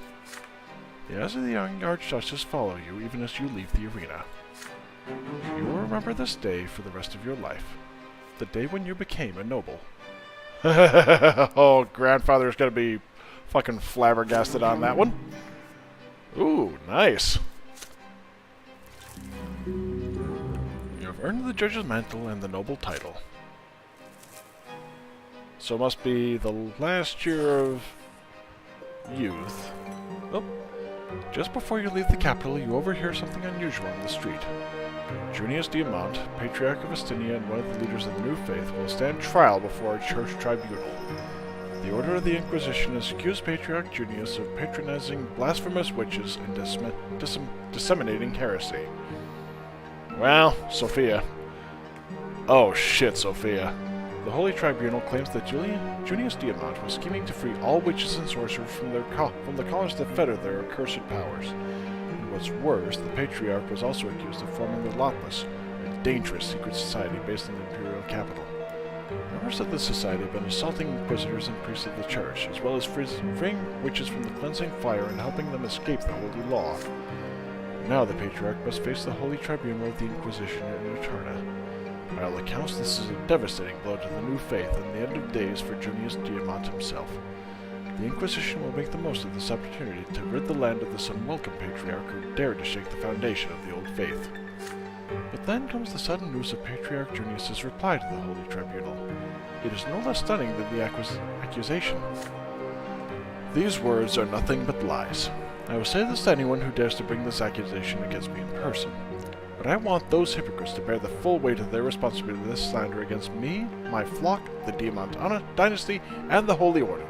The eyes of the young Archduchess follow you even as you leave the arena. You will remember this day for the rest of your life. The day when you became a noble. Oh, grandfather's gonna be fucking flabbergasted on that one. Ooh, nice. You have earned the judge's mantle and the noble title. So it must be the last year of youth. Oh. Just before you leave the capital, you overhear something unusual in the street. Junius Diamant, Patriarch of Astinia and one of the leaders of the New Faith, will stand trial before a church tribunal. The Order of the Inquisition has accused Patriarch Junius of patronizing blasphemous witches and disseminating heresy. Well, Sophia. Oh shit, Sophia. The Holy Tribunal claims that Junius Diamant was scheming to free all witches and sorcerers from the collars that fetter their accursed powers. And what's worse, the Patriarch was also accused of forming the Lawless, a dangerous secret society based in the imperial capital. Members of this society have been assaulting inquisitors and priests of the church, as well as freeing witches from the cleansing fire and helping them escape the holy law. Now the Patriarch must face the Holy Tribunal of the Inquisition in Eterna. By all accounts, this is a devastating blow to the New Faith and the end of days for Junius Diamant himself. The Inquisition will make the most of this opportunity to rid the land of this unwelcome Patriarch who dared to shake the foundation of the old faith. But then comes the sudden news of Patriarch Junius's reply to the Holy Tribunal. It is no less stunning than the accusation. These words are nothing but lies. I will say this to anyone who dares to bring this accusation against me in person. But I want those hypocrites to bear the full weight of their responsibility for this slander against me, my flock, the Diamant dynasty, and the Holy Order.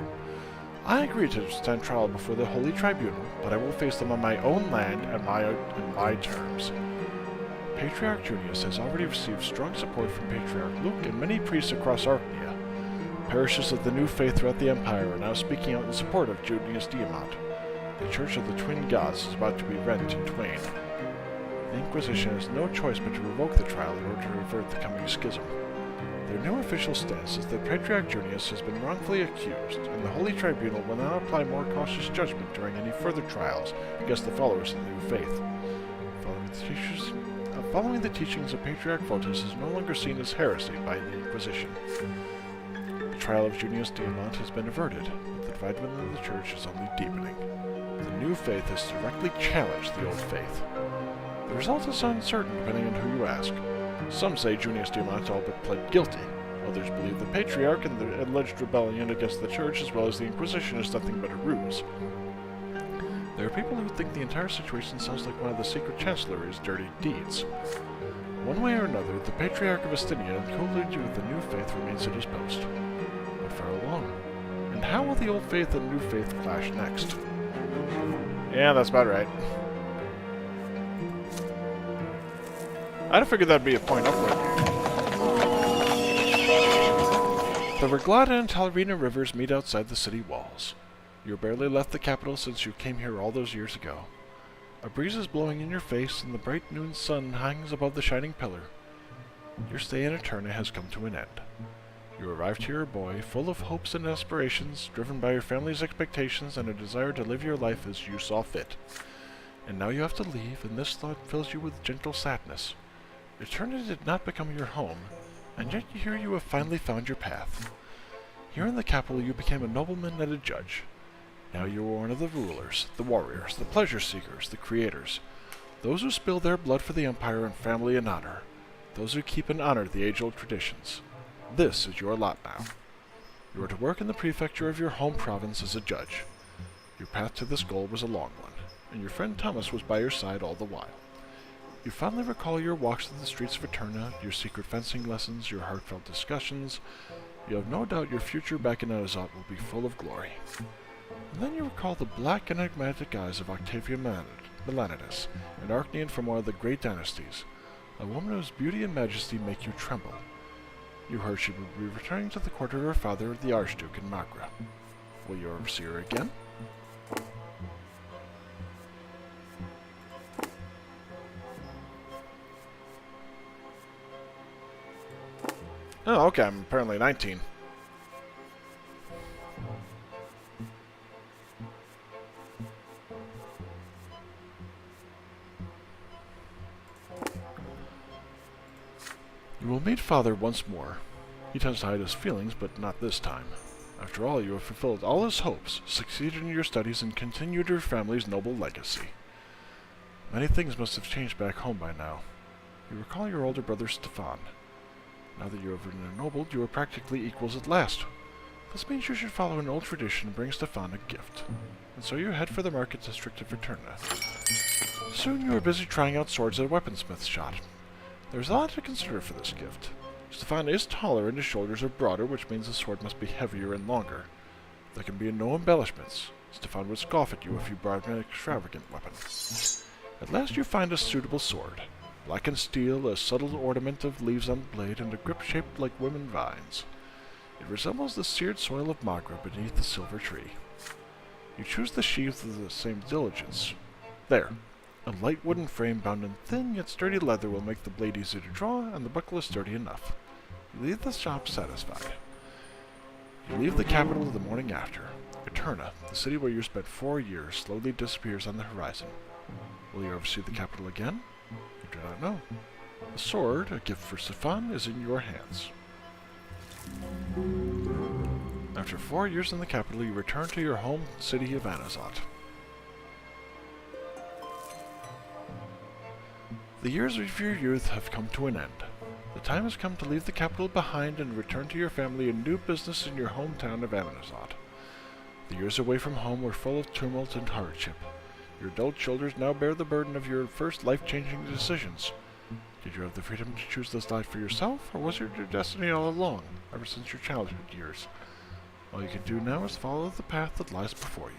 I agree to stand trial before the Holy Tribunal, but I will face them on my own land and my terms. Patriarch Junius has already received strong support from Patriarch Luke and many priests across Archnia. Parishes of the new faith throughout the Empire are now speaking out in support of Junius Diamant. The Church of the Twin Gods is about to be rent in twain. The Inquisition has no choice but to revoke the trial in order to avert the coming schism. Their new official stance is that Patriarch Junius has been wrongfully accused, and the Holy Tribunal will now apply more cautious judgment during any further trials against the followers of the new faith. Following the teachings of Patriarch Photis is no longer seen as heresy by the Inquisition. The trial of Junius Diamant has been averted, but the divide within the Church is only deepening. The new faith has directly challenged the old faith. The result is uncertain depending on who you ask. Some say Junius Diamant all but pled guilty. Others believe the Patriarch and the alleged rebellion against the Church as well as the Inquisition is nothing but a ruse. There are people who think the entire situation sounds like one of the secret chancellery's dirty deeds. One way or another, the Patriarch of Astinia and co-leader of the new faith remains at his post. But for how long? And how will the old faith and new faith clash next? Yeah, that's about right. I'd have figured that'd be a point upward. The Reglada and Talarina rivers meet outside the city walls. You barely left the capital since you came here all those years ago. A breeze is blowing in your face and the bright noon sun hangs above the shining pillar. Your stay in Eterna has come to an end. You arrived here a boy, full of hopes and aspirations, driven by your family's expectations and a desire to live your life as you saw fit. And now you have to leave, and this thought fills you with gentle sadness. Eterna did not become your home, and yet here you have finally found your path. Here in the capital you became a nobleman and a judge. Now you are one of the rulers, the warriors, the pleasure seekers, the creators, those who spill their blood for the Empire and family and honor, those who keep and honor the age-old traditions. This is your lot now. You are to work in the prefecture of your home province as a judge. Your path to this goal was a long one, and your friend Thomas was by your side all the while. You fondly recall your walks through the streets of Eterna, your secret fencing lessons, your heartfelt discussions. You have no doubt your future back in Azot will be full of glory. And then you recall the black enigmatic eyes of Octavia Melanides, an Archnean from one of the great dynasties, a woman whose beauty and majesty make you tremble. You heard she would be returning to the court of her father, the Archduke in Magra. Will you ever see her again? Oh, okay, I'm apparently 19. You will meet Father once more. He tends to hide his feelings, but not this time. After all, you have fulfilled all his hopes, succeeded in your studies, and continued your family's noble legacy. Many things must have changed back home by now. You recall your older brother Stefan. Now that you have been ennobled, you are practically equals at last. This means you should follow an old tradition and bring Stefan a gift. And so you head for the market district of Eterna. Soon you are busy trying out swords at a weaponsmith's shop. There is a lot to consider for this gift. Stefan is taller and his shoulders are broader, which means the sword must be heavier and longer. There can be no embellishments. Stefan would scoff at you if you brought him an extravagant weapon. At last you find a suitable sword. Blackened steel, a subtle ornament of leaves on the blade, and a grip shaped like women vines. It resembles the seared soil of Magra beneath the silver tree. You choose the sheath with the same diligence. There. A light wooden frame bound in thin yet sturdy leather will make the blade easy to draw, and the buckle is sturdy enough. You leave the shop satisfied. You leave the capital the morning after. Eterna, the city where you spent 4 years, slowly disappears on the horizon. Will you ever see the capital again? You do not know. The sword, a gift for Stefan, is in your hands. After 4 years in the capital, you return to your home city of Anazot. The years of your youth have come to an end. The time has come to leave the capital behind and return to your family and new business in your hometown of Anazot. The years away from home were full of tumult and hardship. Your adult shoulders now bear the burden of your first life-changing decisions. Did you have the freedom to choose this life for yourself, or was it your destiny all along, ever since your childhood years? All you can do now is follow the path that lies before you.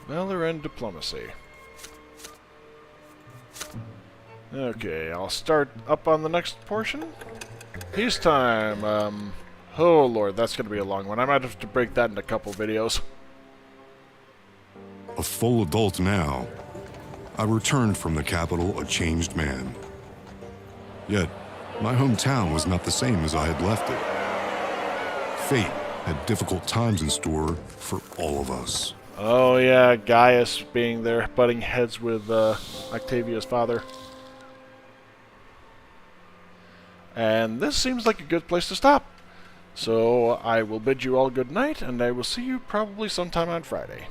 Valor and diplomacy. Okay, I'll start up on the next portion. Peacetime. Oh lord, that's going to be a long one. I might have to break that into a couple videos. A full adult now, I returned from the capital a changed man. Yet, my hometown was not the same as I had left it. Fate had difficult times in store for all of us. Oh yeah, Gaius being there, butting heads with Octavia's father. And this seems like a good place to stop. So I will bid you all good night, and I will see you probably sometime on Friday.